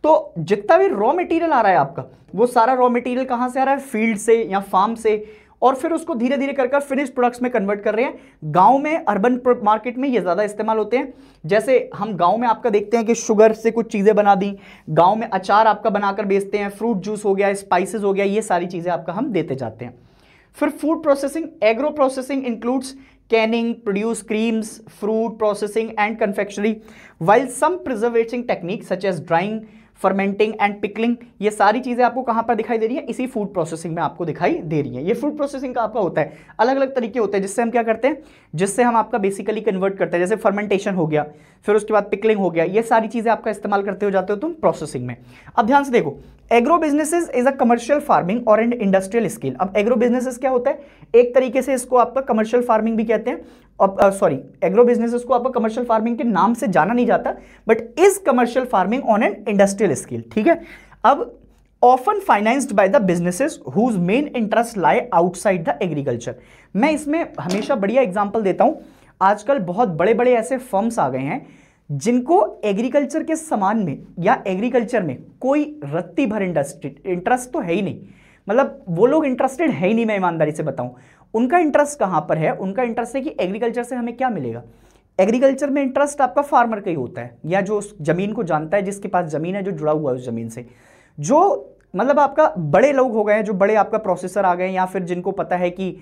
Speaker 1: तो जितना भी रॉ मटेरियल आ रहा है आपका, वो सारा रॉ मटेरियल कहां से आ रहा है, फील्ड से या फार्म से, और फिर उसको धीरे धीरे कर फिनिश प्रोडक्ट्स में कन्वर्ट कर रहे हैं। गांव में, अर्बन मार्केट में ये ज्यादा इस्तेमाल होते हैं। जैसे हम गांव में आपका देखते हैं कि शुगर से कुछ चीजें बना दी, गांव में अचार आपका बनाकर बेचते हैं, फ्रूट जूस हो गया, स्पाइसेस हो गया, ये सारी चीजें आपका हम देते जाते हैं। फिर food processing, agro processing includes canning, produce creams, fruit processing and confectionery, while some preservation techniques such as drying, fermenting and pickling, ये सारी चीजें आपको कहां पर दिखाई दे रही है? इसी फूड प्रोसेसिंग में आपको दिखाई दे रही है। ये फूड प्रोसेसिंग का आपका होता है, अलग अलग तरीके होते हैं जिससे हम क्या करते हैं, जिससे हम आपका बेसिकली कन्वर्ट करते हैं। जैसे फर्मेंटेशन हो गया, फिर उसके बाद पिकलिंग हो गया, ये सारी चीजें आपका इस्तेमाल करते हो जाते हो तुम प्रोसेसिंग में। अब ध्यान से देखो, agro businesses is a commercial farming और एन इंडस्ट्रियल स्केल। अब एग्रो बिजनेसेस क्या होता है? एक तरीके से इसको आपका कमर्शियल फार्मिंग भी कहते हैं। सॉरी, एग्रो बिजनेसेस को आपका कमर्शियल फार्मिंग के नाम से जाना नहीं जाता, but is commercial farming on an industrial scale. ठीक है, अब often financed by the businesses whose main interest lie outside the agriculture. मैं इसमें हमेशा बढ़िया एग्जांपल देता हूं। आजकल बहुत बड़े बड़े ऐसे फर्म्स आ गए हैं जिनको एग्रीकल्चर के सामान में या एग्रीकल्चर में कोई रत्ती भर इंटरेस्ट तो है ही नहीं। मतलब वो लोग इंटरेस्टेड है ही नहीं। मैं ईमानदारी से बताऊं, उनका इंटरेस्ट कहां पर है? उनका इंटरेस्ट है कि एग्रीकल्चर से हमें क्या मिलेगा। एग्रीकल्चर में इंटरेस्ट आपका फार्मर का ही होता है, या जो उस जमीन को जानता है, जिसके पास जमीन है, जो जुड़ा हुआ है उस जमीन से। जो मतलब आपका बड़े लोग हो गए, जो बड़े आपका प्रोसेसर आ गए, या फिर जिनको पता है कि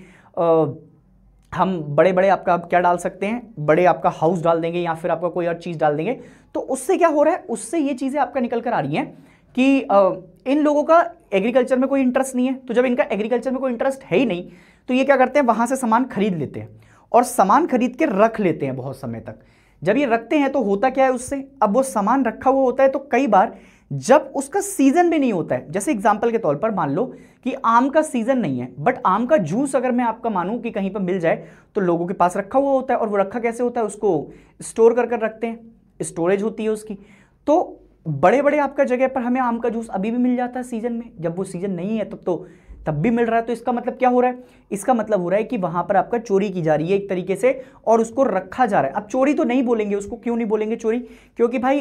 Speaker 1: हम बड़े बड़े आपका क्या डाल सकते हैं, बड़े आपका हाउस डाल देंगे या फिर आपका कोई और चीज डाल देंगे, तो उससे क्या हो रहा है, उससे ये चीजें आपका निकल कर आ रही हैं कि इन लोगों का एग्रीकल्चर में कोई इंटरेस्ट नहीं है। तो जब इनका एग्रीकल्चर में कोई इंटरेस्ट है ही नहीं, तो ये क्या करते हैं, वहां से सामान खरीद लेते हैं और सामान खरीद के रख लेते हैं बहुत समय तक। जब ये रखते हैं तो होता क्या है उससे, अब वो सामान रखा हुआ होता है, तो कई बार जब उसका सीजन भी नहीं होता है, जैसे एग्जांपल के तौर पर मान लो कि आम का सीजन नहीं है, बट आम का जूस अगर मैं आपका मानूं कि कहीं पर मिल जाए, तो लोगों के पास रखा हुआ होता है। और वो रखा कैसे होता है, उसको स्टोर कर कर रखते हैं, स्टोरेज होती है उसकी। तो बड़े बड़े आपका जगह पर हमें आम का जूस अभी भी मिल जाता है सीजन में, जब वो सीजन नहीं है तब भी मिल रहा है। तो इसका मतलब क्या हो रहा है, इसका मतलब हो रहा है कि वहां पर आपका चोरी की जा रही है एक तरीके से, और उसको रखा जा रहा है। अब चोरी तो नहीं बोलेंगे उसको, क्यों नहीं बोलेंगे चोरी, क्योंकि भाई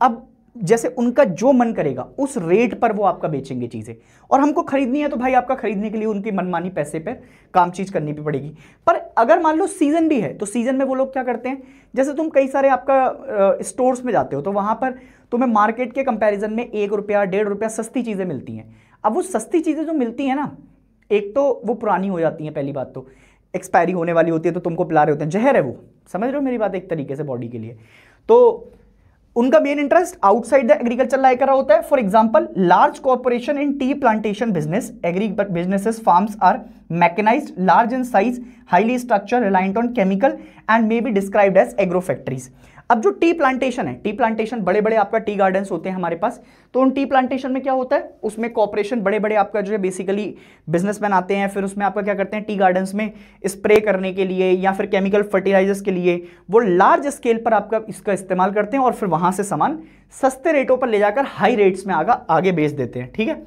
Speaker 1: अब जैसे उनका जो मन करेगा उस रेट पर वो आपका बेचेंगे चीजें, और हमको खरीदनी है तो भाई आपका खरीदने के लिए उनकी मनमानी पैसे पर काम चीज करनी भी पड़ेगी। पर अगर मान लो सीजन भी है, तो सीजन में वो लोग क्या करते हैं, जैसे तुम कई सारे आपका स्टोर्स में जाते हो, तो वहां पर तुम्हें मार्केट के कंपैरिजन में 1 रुपया 1.5 रुपया सस्ती चीजें मिलती हैं। अब वो सस्ती चीजें जो मिलती हैं ना, एक तो वो पुरानी हो जाती हैं, पहली बात तो एक्सपायरी होने वाली होती है, तो तुमको पिला रहे होते हैं, जहर है वो, समझ रहे हो मेरी बात, एक तरीके से बॉडी के लिए। तो उनका main interest outside the agriculture lie कर रहा होता है। For example, large corporation in tea plantation business, agri businesses farms are mechanised, large in size, highly structure, reliant on chemical and may be described as agro factories. अब जो tea plantation है, tea plantation बड़े बड़े आपका tea gardens होते हैं हमारे पास, तो उन टी प्लांटेशन में क्या होता है, उसमें कॉर्पोरेशन बड़े बड़े आपका जो है बेसिकली बिजनेसमैन आते हैं, फिर उसमें आपका क्या करते हैं, टी गार्डन्स में स्प्रे करने के लिए या फिर केमिकल फर्टिलाइजर्स के लिए वो लार्ज स्केल पर आपका इसका इस्तेमाल करते हैं, और फिर वहां से सामान सस्ते रेटों पर ले जाकर हाई रेट्स में आगे बेच देते हैं। ठीक है,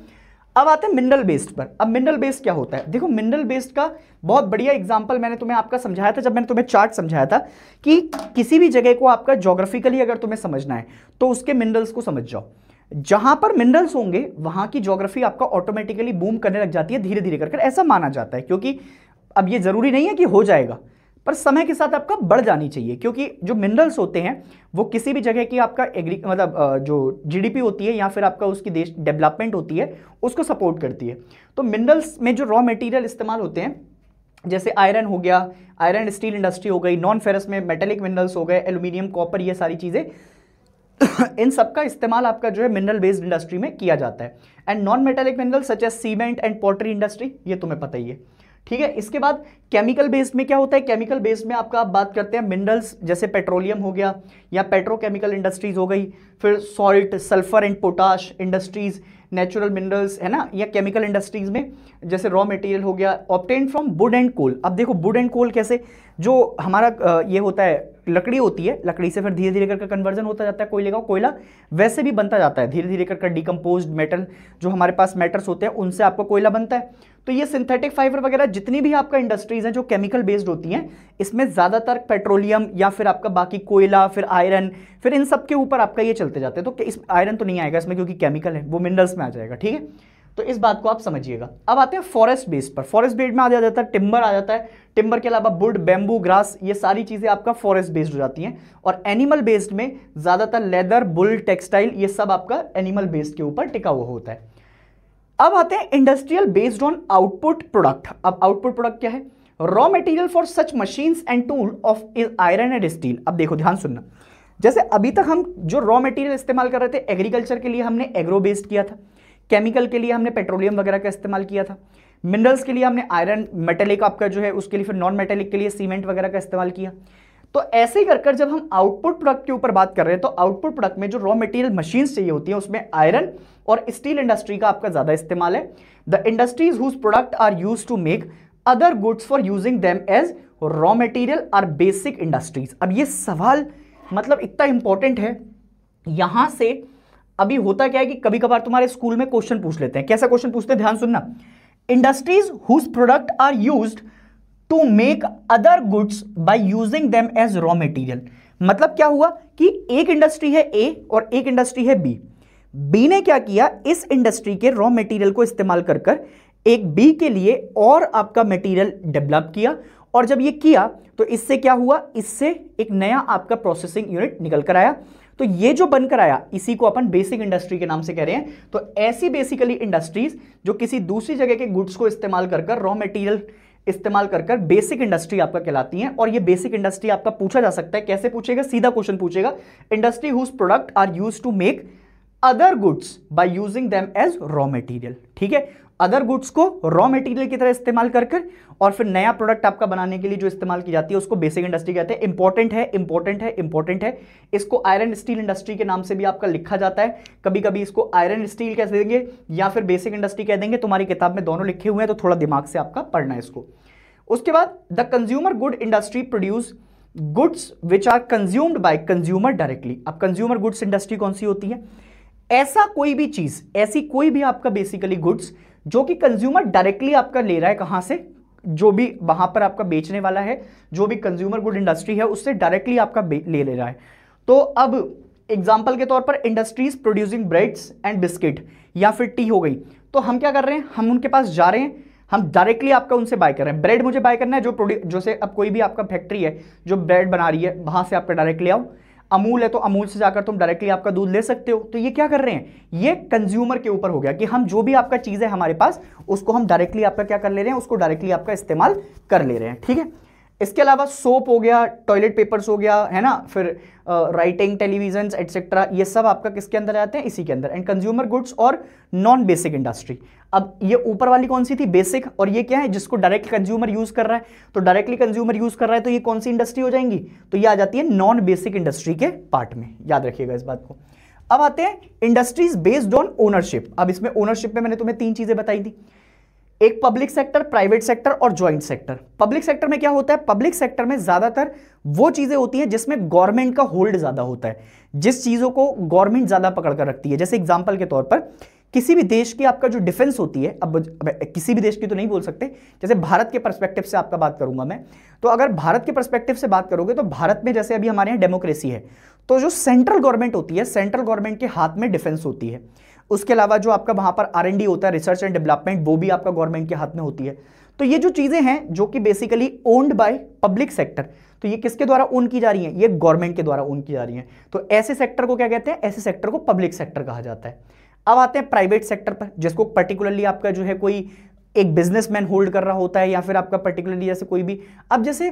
Speaker 1: अब आते हैं मिनरल बेस्ड पर। अब मिनरल बेस्ड क्या होता है, देखो मिनरल बेस्ड का बहुत बढ़िया एग्जांपल मैंने तुम्हें आपका समझाया था, जब मैंने तुम्हें चार्ट समझाया था कि किसी भी जगह को आपका ज्योग्राफिकली अगर तुम्हें समझना है तो उसके मिनरल्स को समझ जाओ। जहां पर मिनरल्स होंगे वहां की ज्योग्राफी आपका ऑटोमेटिकली बूम करने लग जाती है, धीरे धीरे करके ऐसा माना जाता है। क्योंकि अब ये जरूरी नहीं है कि हो जाएगा, पर समय के साथ आपका बढ़ जानी चाहिए, क्योंकि जो मिनरल्स होते हैं वो किसी भी जगह की आपका जो जीडीपी होती है या फिर आपका उसकी देश डेवलपमेंट होती है उसको सपोर्ट करती है। तो मिनरल्स में जो रॉ मटेरियल इस्तेमाल होते हैं, जैसे आयरन हो गया, आयरन स्टील इंडस्ट्री हो गई, नॉन फेरस में मेटेलिक मिनरल्स हो गए, एल्यूमिनियम, कॉपर, ये सारी चीजें इन सब का इस्तेमाल आपका जो है मिनरल बेस्ड इंडस्ट्री में किया जाता है। And non metallic mineral such as cement and pottery industry, ये तुम्हें पता ही है। ठीक है, इसके बाद केमिकल बेस्ड में क्या होता है, केमिकल बेस्ड में आपका आप बात करते हैं मिनरल्स, जैसे पेट्रोलियम हो गया या पेट्रोकेमिकल इंडस्ट्रीज हो गई, फिर salt, sulphur and potash industries, natural minerals है ना, या केमिकल इंडस्ट्रीज में जैसे रॉ मटेरियल हो गया obtain from wood and coal. अब देखो वुड एंड कोल कैसे, जो हमारा ये होता है लकड़ी होती है, लकड़ी से फिर धीरे धीरे करके कन्वर्जन होता जाता है कोयले का, कोयला वैसे भी बनता जाता है धीरे धीरे करके, डिकम्पोज्ड मेटल जो हमारे पास मेटल्स होते हैं उनसे आपको कोयला बनता है। तो ये सिंथेटिक फाइबर वगैरह जितनी भी आपका इंडस्ट्रीज हैं जो केमिकल बेस्ड होती हैं, इसमें ज्यादातर पेट्रोलियम या फिर आपका बाकी कोयला, फिर आयरन, फिर इन सब के ऊपर आपका ये चलते जाते हैं। तो इस आयरन तो नहीं आएगा इसमें क्योंकि केमिकल है, वो मिनरल्स में आ जाएगा। ठीक है, तो इस बात को आप समझिएगा। अब आते हैं फॉरेस्ट बेस्ड पर। फॉरेस्ट बेस्ड में आ जाता है टिम्बर आ जाता है, टिम्बर के अलावा वुड, बैम्बू, ग्रास, ये सारी चीजें आपका फॉरेस्ट बेस्ड हो जाती हैं। और एनिमल बेस्ड में ज्यादातर लेदर, बुल, टेक्सटाइल, ये सब आपका एनिमल बेस्ड के ऊपर टिका हुआ होता है। अब आते हैं industrial based on output product. अब आउटपुट प्रोडक्ट क्या है? Raw material for such machines and tool of iron and steel. अब देखो ध्यान सुनना, जैसे अभी तक हम जो रॉ मटेरियल इस्तेमाल कर रहे थे, एग्रीकल्चर के लिए हमने एग्रो बेस्ड किया था, केमिकल के लिए हमने पेट्रोलियम वगैरह का इस्तेमाल किया था, मिनरल्स के लिए हमने आयरन, मेटेलिक आपका जो है उसके लिए, फिर नॉन मेटेलिक के लिए सीमेंट वगैरह का इस्तेमाल किया। तो ऐसे ही कर जब हम आउटपुट प्रोडक्ट के ऊपर बात कर रहे हैं, तो आउटपुट प्रोडक्ट में जो रॉ मटेरियल मशीन्स चाहिए होती है उसमें आयरन और स्टील इंडस्ट्री का आपका ज्यादा इस्तेमाल है। The industries whose product are used to make other goods for using them as raw material are basic industries. अब ये सवाल मतलब इतना इंपॉर्टेंट है, यहां से अभी होता क्या है कि कभी कभार तुम्हारे स्कूल में क्वेश्चन पूछ लेते हैं। कैसा क्वेश्चन पूछते हैं? ध्यान सुनना, industries whose product are used to make other goods by using them as raw material. मतलब क्या हुआ कि एक इंडस्ट्री है ए और एक इंडस्ट्री है बी। बी ने क्या किया, इस इंडस्ट्री के रॉ मटेरियल को इस्तेमाल कर एक बी के लिए और आपका मटेरियल डेवलप किया, और जब ये किया तो इससे क्या हुआ, इससे एक नया आपका प्रोसेसिंग यूनिट निकल कर आया। तो ये जो बनकर आया इसी को अपन बेसिक इंडस्ट्री के नाम से कह रहे हैं। तो ऐसी बेसिकली इंडस्ट्रीज जो किसी दूसरी जगह के गुड्स को इस्तेमाल कर रॉ मटेरियल इस्तेमाल कर बेसिक इंडस्ट्री आपका कहलाती है। और ये बेसिक इंडस्ट्री आपका पूछा जा सकता है, कैसे पूछेगा? सीधा क्वेश्चन पूछेगा, industry whose product are used to make other goods by using them as raw material. ठीक है, अदर गुड्स को रॉ मटेरियल की तरह इस्तेमाल कर और फिर नया प्रोडक्ट आपका बनाने के लिए जो इस्तेमाल की जाती है उसको बेसिक इंडस्ट्री कहते हैं। इंपॉर्टेंट है, इंपॉर्टेंट है, इंपॉर्टेंट है। इसको आयरन स्टील इंडस्ट्री के नाम से भी आपका लिखा जाता है। कभी कभी इसको आयरन स्टील कह देंगे या फिर बेसिक इंडस्ट्री कह देंगे। तुम्हारी किताब में दोनों लिखे हुए हैं, तो थोड़ा दिमाग से आपका पढ़ना है इसको। उसके बाद the consumer good industry produce goods which are consumed by consumer directly. अब कंज्यूमर गुड्स इंडस्ट्री कौन सी होती है? ऐसा कोई भी चीज, ऐसी कोई भी आपका बेसिकली गुड्स जो कि कंज्यूमर डायरेक्टली आपका ले रहा है, कहां से? जो भी वहां पर आपका बेचने वाला है, जो भी कंज्यूमर गुड इंडस्ट्री है उससे डायरेक्टली आपका ले रहा है। तो अब एग्जांपल के तौर पर industries producing breads and biscuit या फिर टी हो गई। तो हम क्या कर रहे हैं, हम उनके पास जा रहे हैं, हम डायरेक्टली आपका उनसे बाय कर रहे हैं। ब्रेड मुझे बाय करना है, जो से अब कोई भी आपका फैक्ट्री है जो ब्रेड बना रही है, वहां से आपका डायरेक्ट ले आओ। अमूल है तो अमूल से जाकर तुम डायरेक्टली आपका दूध ले सकते हो। तो ये क्या कर रहे हैं, ये कंज्यूमर के ऊपर हो गया कि हम जो भी आपका चीज है हमारे पास उसको हम डायरेक्टली आपका क्या कर ले रहे हैं, उसको डायरेक्टली आपका इस्तेमाल कर ले रहे हैं। ठीक है, इसके अलावा सोप हो गया, टॉयलेट पेपर्स हो गया, है ना, फिर राइटिंग, टेलीविजन एटसेट्रा, ये सब आपका किसके अंदर आते हैं? इसी के अंदर। एंड कंज्यूमर गुड्स और नॉन बेसिक इंडस्ट्री। अब ये ऊपर वाली कौन सी थी? बेसिक। और ये क्या है? जिसको डायरेक्ट कंज्यूमर यूज कर रहा है। तो डायरेक्टली कंज्यूमर यूज कर रहा है तो ये कौन सी इंडस्ट्री हो जाएंगी? तो ये आ जाती है नॉन बेसिक इंडस्ट्री के पार्ट में। याद रखिएगा इस बात को। अब आते हैं इंडस्ट्रीज बेस्ड ऑन ओनरशिप। अब इसमें ओनरशिप में मैंने तुम्हें 3 चीजें बताई थी, एक पब्लिक सेक्टर, प्राइवेट सेक्टर और ज्वाइंट सेक्टर। पब्लिक सेक्टर में क्या होता है? पब्लिक सेक्टर में ज्यादातर वो चीजें होती हैं जिसमें गवर्नमेंट का होल्ड ज्यादा होता है, जिस चीजों को गवर्नमेंट ज्यादा पकड़ कर रखती है। जैसे एग्जांपल के तौर पर किसी भी देश की आपका जो डिफेंस होती है, अब किसी भी देश की तो नहीं बोल सकते, जैसे भारत के पर्सपेक्टिव से आपका बात करूंगा मैं, तो अगर भारत के पर्सपेक्टिव से बात करोगे तो भारत में जैसे अभी हमारे यहाँ डेमोक्रेसी है, तो जो सेंट्रल गवर्नमेंट होती है, सेंट्रल गवर्नमेंट के हाथ में डिफेंस होती है। उसके अलावा जो आपका वहां पर R&D होता है, रिसर्च एंड डेवलपमेंट, वो भी आपका गवर्नमेंट के हाथ में होती है। तो ये जो चीजें हैं जो कि basically owned by public sector, तो ये किसके द्वारा ओन की जा रही हैं? ये गवर्नमेंट के द्वारा ओन की जा रही हैं। तो ऐसे सेक्टर को क्या कहते हैं? ऐसे सेक्टर को पब्लिक सेक्टर कहा जाता है। अब आते हैं प्राइवेट सेक्टर पर, जिसको पर्टिकुलरली आपका जो है कोई एक बिजनेसमैन होल्ड कर रहा होता है, या फिर आपका पर्टिकुलरली जैसे कोई भी, अब जैसे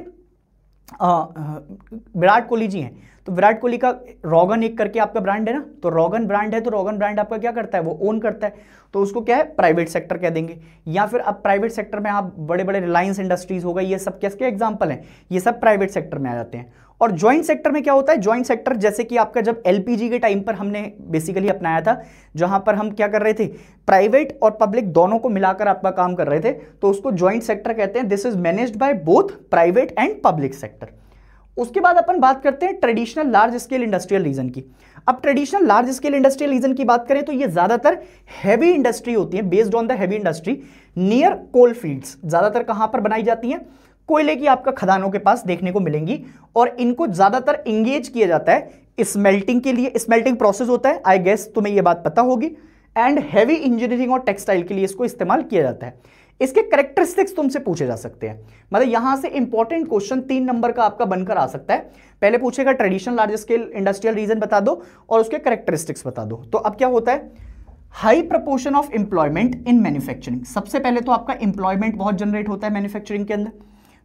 Speaker 1: विराट कोहली जी हैं, तो विराट कोहली का रोगन एक करके आपका ब्रांड है ना, तो रोगन ब्रांड है, तो रोगन ब्रांड आपका क्या करता है? वो ओन करता है, तो उसको क्या है? प्राइवेट सेक्टर कह देंगे। या फिर अब प्राइवेट सेक्टर में आप बड़े बड़े रिलायंस इंडस्ट्रीज हो गई, ये सब किसके एग्जांपल हैं? ये सब प्राइवेट सेक्टर में आ जाते हैं। और ज्वाइंट सेक्टर में क्या होता है? ज्वाइंट सेक्टर जैसे कि आपका जब LPG के टाइम पर हमने बेसिकली अपनाया था, जहां पर हम क्या कर रहे थे, प्राइवेट और पब्लिक दोनों को मिलाकर आपका काम कर रहे थे, तो उसको ज्वाइंट सेक्टर कहते हैं। This is managed by both private and public sector. उसके बाद अपन बात करते हैं traditional large scale industrial reason की। अब traditional large scale industrial reason की बात करें तो ये ज्यादातर हैवी इंडस्ट्री होती है, based on the heavy industry near coal fields. ज्यादातर कहां पर बनाई जाती हैं? कोयले की आपका खदानों के पास देखने को मिलेंगी, और इनको ज्यादातर इंगेज किया जाता है स्मेल्टिंग के लिए। स्मेल्टिंग प्रोसेस होता है, आई गेस तुम्हें ये बात पता होगी। एंड हैवी इंजीनियरिंग और टेक्सटाइल के लिए इसको इस्तेमाल किया जाता है। इसके कैरेक्टरिस्टिक्स तुमसे पूछे जा सकते हैं, मतलब यहां से इंपॉर्टेंट क्वेश्चन 3 नंबर का आपका बनकर आ सकता है। पहले पूछेगा traditional large scale industrial reason बता दो और उसके कैरेक्टरिस्टिक्स बता दो। तो अब क्या होता है, high proportion of employment in manufacturing, सबसे पहले तो आपका एम्प्लॉयमेंट बहुत जनरेट होता है मैन्युफैक्चरिंग के अंदर।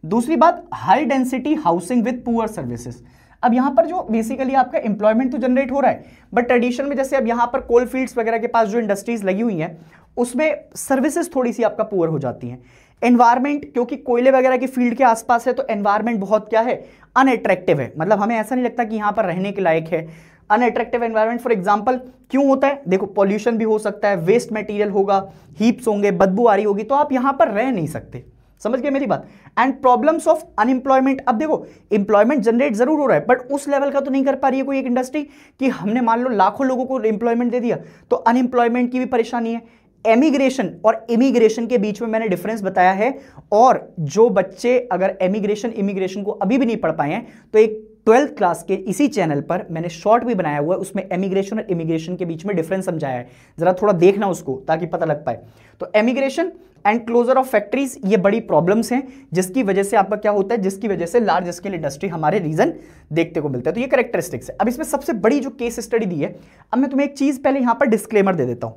Speaker 1: दूसरी बात, high density housing with poor services. अब यहां पर जो बेसिकली आपका एम्प्लॉयमेंट तो जनरेट हो रहा है, बट ट्रेडिशन में जैसे अब यहां पर कोल फील्ड्स वगैरह के पास जो इंडस्ट्रीज लगी हुई हैं उसमें सर्विसेज थोड़ी सी आपका पुअर हो जाती हैं। एनवायरमेंट, क्योंकि कोयले वगैरह की फील्ड के आसपास है तो एनवायरमेंट बहुत क्या है, अनअट्रैक्टिव है, मतलब हमें ऐसा नहीं लगता कि यहां पर रहने के लायक है। अनअट्रैक्टिव एनवायरमेंट फॉर एग्जांपल क्यों होता है, देखो पॉल्यूशन भी हो सकता है, वेस्ट मटेरियल होगा, हीप्स होंगे, बदबू आ रही होगी, तो आप यहां पर रह नहीं सकते। समझ गए मेरी बात। एंड प्रॉब्लम्स ऑफ अनएम्प्लॉयमेंट, अब देखो एम्प्लॉयमेंट जनरेट जरूर हो रहा है बट उस लेवल का तो नहीं कर पा रही है कोई एक इंडस्ट्री कि हमने मान लो लाखों लोगों को एम्प्लॉयमेंट दे दिया, तो अनएम्प्लॉयमेंट की भी परेशानी है। एमिग्रेशन और इमिग्रेशन के बीच में मैंने डिफरेंस बताया है, और जो बच्चे अगर एमिग्रेशन इमिग्रेशन को अभी भी नहीं पढ़ पाए हैं तो एक 12th क्लास के इसी चैनल पर मैंने शॉर्ट भी बनाया हुआ है, उसमें एमिग्रेशन और इमिग्रेशन के बीच में डिफरेंस समझाया है, जरा थोड़ा देखना उसको ताकि पता लग पाए। तो emigration and closure of factories, ये बड़ी प्रॉब्लम्स हैं जिसकी वजह से आपका क्या होता है, जिसकी वजह से लार्ज स्केल इंडस्ट्री हमारे रीजन देखने को मिलता है। तो ये कैरेक्टरिस्टिक्स है। अब इसमें सबसे बड़ी जो केस स्टडी दी है, अब मैं तुम्हें एक चीज पहले यहां पर डिस्क्लेमर दे देता हूं।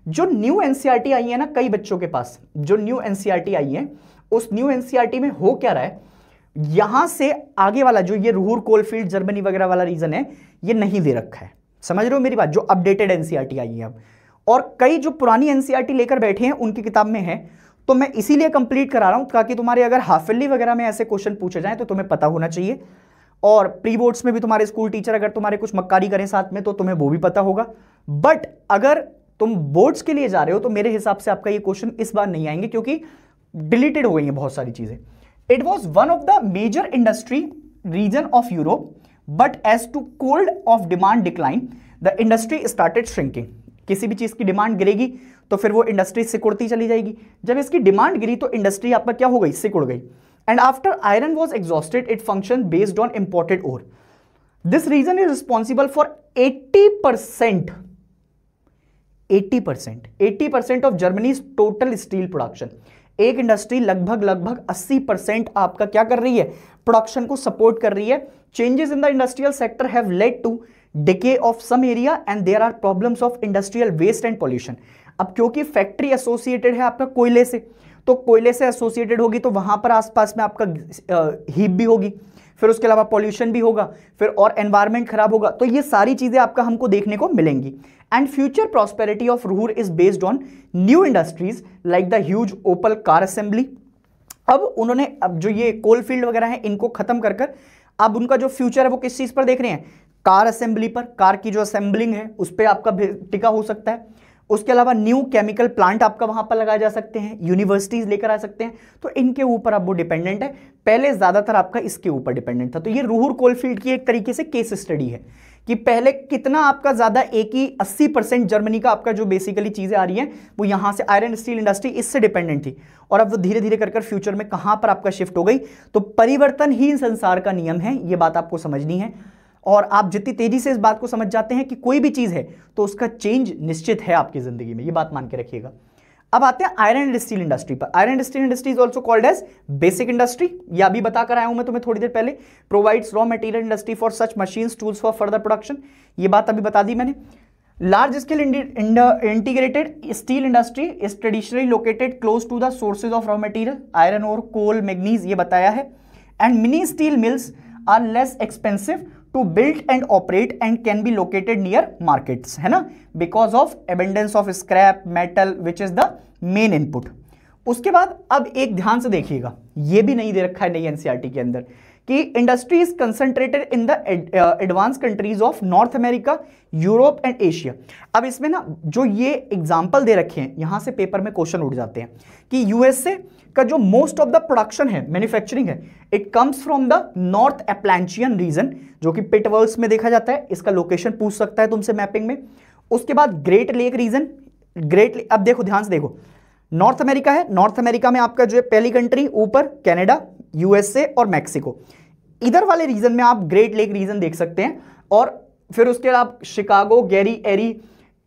Speaker 1: जो न्यू एनसीईआरटी आई है ना कई बच्चों के पास, जो न्यू एनसीईआरटी आई है उस न्यू एनसीईआरटी में हो क्या रहा है, यहां से आगे वाला जो ये रूर कोलफील्ड जर्मनी वगैरह वाला रीजन है ये नहीं दे रखा है। समझ रहे हो मेरी बात, जो अपडेटेड एनसीईआरटी आई है अब, और कई जो पुरानी एनसीईआरटी लेकर बैठे हैं उनकी किताब में है, तो मैं इसीलिए कंप्लीट करा रहा हूं ताकि तुम्हारे अगर हाफ ईयरली वगैरह में ऐसे क्वेश्चन पूछे जाएं तो तुम्हें पता होना चाहिए, और प्री बोर्ड्स में भी तुम्हारे स्कूल टीचर अगर तुम्हारे कुछ मक्कारी करें साथ में तो तुम्हें वो भी पता होगा। बट अगर तुम बोर्ड्स के लिए जा रहे हो तो मेरे हिसाब से आपका ये क्वेश्चन इस बार नहीं आएंगे क्योंकि डिलीटेड हो गई हैं बहुत सारी चीजें। It was one of the major industry region of Europe, but as to cold of demand decline the industry started shrinking. किसी भी चीज की डिमांड गिरेगी तो फिर वो इंडस्ट्री सिकुड़ती चली जाएगी, जब इसकी डिमांड गिरी तो इंडस्ट्री आपका क्या हो गई, सिकुड़ गई। And after iron was exhausted it function based on imported ore. This region is responsible for 80% of Germany's total steel production. एक इंडस्ट्री लगभग 80% आपका क्या कर रही है, प्रोडक्शन को सपोर्ट कर रही है। Changes in the industrial sector have led to decay of some area and there are problems of industrial waste and pollution. अब क्योंकि फैक्ट्री एसोसिएटेड है आपका कोयले से, तो कोयले से एसोसिएटेड होगी तो वहां पर आसपास में आपका हीप भी होगी, फिर उसके अलावा पॉल्यूशन भी होगा, फिर और एनवायरमेंट खराब होगा, तो ये सारी चीजें आपका हमको देखने को मिलेंगी। And future prosperity of Ruhr is based on new industries like the huge Opel car assembly. अब उन्होंने अब जो ये कोल फील्ड वगैरह है इनको खत्म कर कर अब उनका जो फ्यूचर है वो किस चीज पर देख रहे हैं, कार असेंबली पर, कार की जो असेंबलिंग है उस पर आपका टिका हो सकता है। उसके अलावा न्यू केमिकल प्लांट आपका वहां पर लगाए जा सकते हैं, यूनिवर्सिटीज लेकर आ सकते हैं, तो इनके ऊपर अब वो डिपेंडेंट है। पहले ज्यादातर आपका इसके ऊपर डिपेंडेंट था। तो ये रूर कोलफील्ड की एक तरीके से केस स्टडी है कि पहले कितना आपका ज्यादा, एक ही 80% जर्मनी का आपका जो बेसिकली चीजें आ रही हैं वो यहां से आयरन स्टील इंडस्ट्री इससे डिपेंडेंट थी, और अब वो धीरे धीरे कर फ्यूचर में कहां पर आपका शिफ्ट हो गई। तो परिवर्तन ही संसार का नियम है, ये बात आपको समझनी है। और आप जितनी तेजी से इस बात को समझ जाते हैं कि कोई भी चीज है तो उसका चेंज निश्चित है आपकी जिंदगी में, ये बात मान के रखिएगा। अब आते हैं आयरन एंड स्टील इंडस्ट्री पर। Iron and steel industry is also called as basic industry, या अभी बताकर आया हूं मैं तुम्हें थोड़ी देर पहले। Provides raw material industry for such machines tools for further production, ये बात अभी बता दी मैंने। Large scale integrated steel industry is traditionally located close to the sources of raw material, iron और कोल, मैग्नीज, ये बताया है। And mini steel mills are less expensive to build and operate and can be located near markets, है ना, because of abundance of scrap metal which is the main input। उसके बाद अब एक ध्यान से देखिएगा, ये भी नहीं दे रखा है नई एनसीईआरटी के अंदर कि industry is concentrated in the advance countries of north America, Europe and Asia. अब इसमें ना जो ये एग्जांपल दे रखे हैं यहां से पेपर में क्वेश्चन उठ जाते हैं कि यूएसए का जो मोस्ट ऑफ द प्रोडक्शन है, मैन्युफैक्चरिंग है, it comes from the north Appalachian region, जो कि पिटवर्ल्स में देखा जाता है। इसका लोकेशन पूछ सकता है तुमसे मैपिंग में। उसके बाद ग्रेट लेक रीजन, अब देखो ध्यान से देखो, नॉर्थ अमेरिका है, नॉर्थ अमेरिका में आपका जो है पहली कंट्री ऊपर कनाडा, यूएसए और मैक्सिको। इधर वाले रीजन में आप ग्रेट लेक रीजन देख सकते हैं, और फिर उसके बाद Chicago, Gary Erie,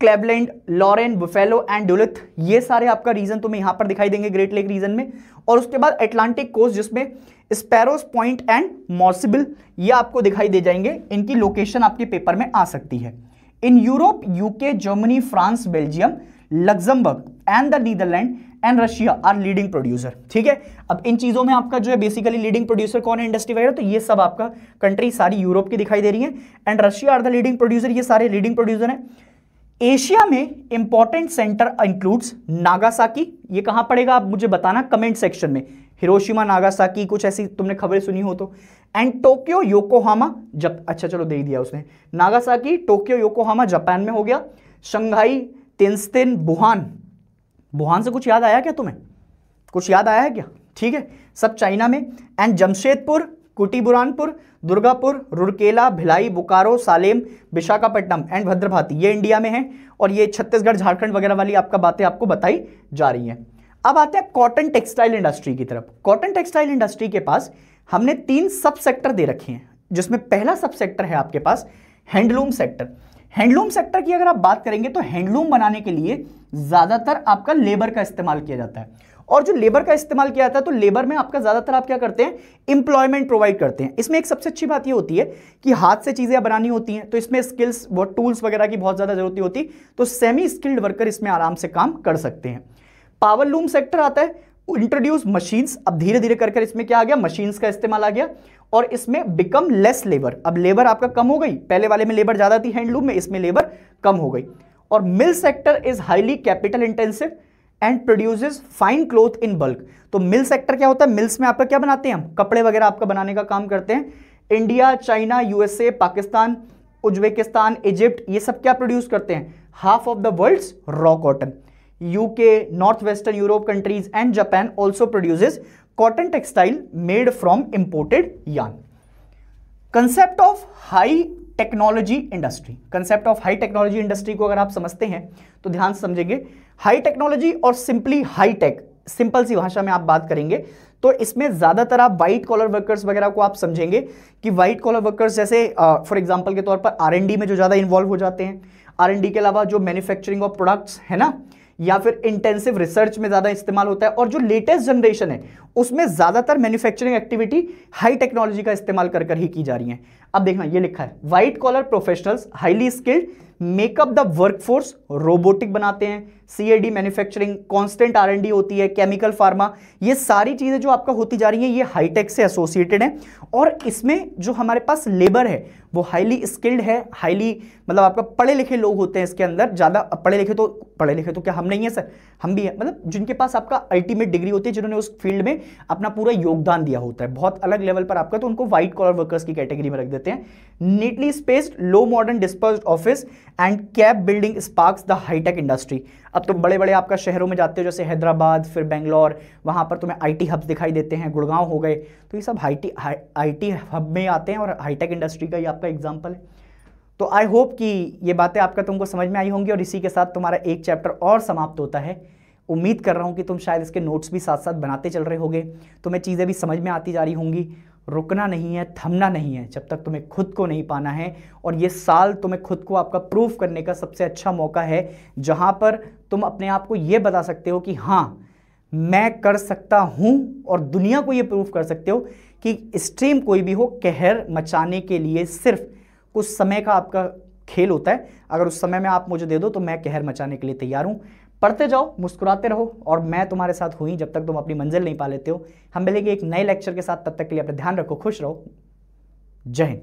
Speaker 1: Cleveland, Lorain, Buffalo and Duluth, ये सारे आपका रीजन तुम्हें यहां पर दिखाई देंगे ग्रेट लेक रीजन में। और उसके बाद अटलांटिक कोस्ट जिसमें स्पैरोस पॉइंट एंड मॉसिबल, ये आपको दिखाई दे जाएंगे। इनकी लोकेशन आपके पेपर में आ सकती है। In Europe UK, Germany, France, Belgium, Luxembourg and the Netherland and Russia are leading producer. ठीक है, अब इन चीजों में आपका जो है बेसिकली लीडिंग प्रोड्यूसर कौन है इंडस्ट्री वगैरह, तो ये सब आपका कंट्री सारी यूरोप की दिखाई दे रही है। And Russia are the leading producer, ये सारे लीडिंग प्रोड्यूसर हैं। एशिया में इंपॉर्टेंट सेंटर इंक्लूड्स नागासाकी, ये कहां पड़ेगा आप मुझे बताना कमेंट सेक्शन में। हिरोशिमा, नागासाकी, कुछ ऐसी तुमने खबरें सुनी हो तो। एंड टोक्यो, योकोहामा, जब अच्छा चलो दे दिया उसने, नागासाकी, टोक्यो, योकोहामा जापान में हो गया। शंघाई, तिनस्तिन, वुहान, वुहान से कुछ याद आया क्या तुम्हें, कुछ याद आया है क्या? ठीक है, सब चाइना में। एंड जमशेदपुर, कुटीबुरानपुर, दुर्गापुर, रुरकेला, भिलाई, बोकारो, सालेम, विशाखापट्टनम एंड भद्रभाती, ये इंडिया में है। और ये छत्तीसगढ़, झारखंड वगैरह वाली आपका बातें आपको बताई जा रही हैं। अब आते हैं कॉटन टेक्सटाइल इंडस्ट्री की तरफ। कॉटन टेक्सटाइल इंडस्ट्री के पास हमने 3 सब सेक्टर दे रखे हैं, जिसमें पहला सब सेक्टर है आपके पास हैंडलूम सेक्टर। हैंडलूम सेक्टर की अगर आप बात करेंगे तो हैंडलूम बनाने के लिए ज्यादातर आपका लेबर का इस्तेमाल किया जाता है। और जो लेबर का इस्तेमाल किया जाता है तो लेबर में आपका ज्यादातर आप क्या करते हैं, एम्प्लॉयमेंट प्रोवाइड करते हैं। इसमें एक सबसे अच्छी बात ये होती है कि हाथ से चीजें बनानी होती हैं, तो इसमें स्किल्स, बहुत टूल्स वगैरह की बहुत ज्यादा जरूरत होती, तो सेमी स्किल्ड वर्कर इसमें आराम से काम कर सकते हैं। पावर लूम सेक्टर आता है, इंट्रोड्यूस मशीन्स, अब धीरे धीरे कर इसमें क्या आ गया, मशीन्स का इस्तेमाल आ गया। और इसमें बिकम लेस लेबर, अब लेबर आपका कम हो गई, पहले वाले में लेबर ज्यादा थी हैंडलूम में, इसमें लेबर कम हो गई। और mill sector is highly capital intensive and produces fine cloth in bulk. तो मिल सेक्टर क्या होता है, मिल्स में आपका क्या बनाते हैं हम, कपड़े वगैरह आपका बनाने का काम करते हैं। India, China, USA, Pakistan, Uzbekistan, Egypt, ये सब क्या प्रोड्यूस करते हैं, half of the world's raw cotton. UK, north western Europe countries and Japan also produces cotton textile made from imported yarn. Concept of high technology industry, concept of high technology industry को अगर आप समझते हैं तो ध्यान से समझेंगे। High technology और सिंपली हाई टेक, सिंपल सी भाषा में आप बात करेंगे तो इसमें ज्यादातर आप व्हाइट कॉलर वर्कर्स वगैरह को आप समझेंगे कि व्हाइट कॉलर वर्कर्स जैसे फॉर एग्जांपल के तौर पर R&D में जो ज्यादा इन्वॉल्व हो जाते हैं, R&D के अलावा जो मैन्युफैक्चरिंग ऑफ प्रोडक्ट्स है ना, या फिर इंटेंसिव रिसर्च में ज्यादा इस्तेमाल होता है। और जो लेटेस्ट जनरेशन है उसमें ज्यादातर मैन्युफैक्चरिंग एक्टिविटी हाई टेक्नोलॉजी का इस्तेमाल कर ही की जा रही है। अब देखना ये लिखा है, white collar professionals highly skilled make up the workforce, robotic बनाते हैं, CAD मैन्युफैक्चरिंग, कांस्टेंट R&D होती है, केमिकल फार्मा, ये सारी चीजें जो आपका होती जा रही हैं ये हाईटेक से एसोसिएटेड है। और इसमें जो हमारे पास लेबर है वो हाईली स्किल्ड है, हाईली मतलब आपका पढ़े लिखे लोग होते हैं इसके अंदर, ज्यादा पढ़े लिखे तो क्या हम नहीं है सर, हम भी है, मतलब जिनके पास आपका अल्टीमेट डिग्री होती है, जिन्होंने उस फील्ड में अपना पूरा योगदान दिया होता है बहुत अलग लेवल पर आपका, तो उनको व्हाइट कॉलर वर्कर्स की कैटेगरी में रख देते हैं। Neatly spaced, low modern dispersed office and cap building sparks the high tech industry. अब तो बड़े बड़े आपका शहरों में जाते हो जैसे हैदराबाद, फिर बेंगलोर, वहां पर तुम्हें IT हब्स दिखाई देते हैं, गुड़गांव हो गए, तो ये सब IT हब में आते हैं और हाईटेक इंडस्ट्री का ये आपका एग्जाम्पल है। तो आई होप कि ये बातें आपका तुमको समझ में आई होंगी और इसी के साथ तुम्हारा एक चैप्टर और समाप्त होता है। उम्मीद कर रहा हूँ कि तुम शायद इसके नोट्स भी साथ साथ बनाते चल रहे होगे, तुम्हें चीज़ें भी समझ में आती जा रही होंगी। रुकना नहीं है, थमना नहीं है जब तक तुम्हें खुद को नहीं पाना है। और ये साल तुम्हें खुद को आपका प्रूफ करने का सबसे अच्छा मौका है, जहाँ पर तुम अपने आप को ये बता सकते हो कि हाँ मैं कर सकता हूँ, और दुनिया को ये प्रूफ कर सकते हो कि स्ट्रीम कोई भी हो, कहर मचाने के लिए सिर्फ कुछ समय का आपका खेल होता है। अगर उस समय में आप मुझे दे दो तो मैं कहर मचाने के लिए तैयार हूँ। पढ़ते जाओ, मुस्कुराते रहो, और मैं तुम्हारे साथ हुई जब तक तुम अपनी मंजिल नहीं पा लेते हो। हम मिलेंगे एक नए लेक्चर के साथ, तब तक के लिए अपना ध्यान रखो, खुश रहो, जय हिंद।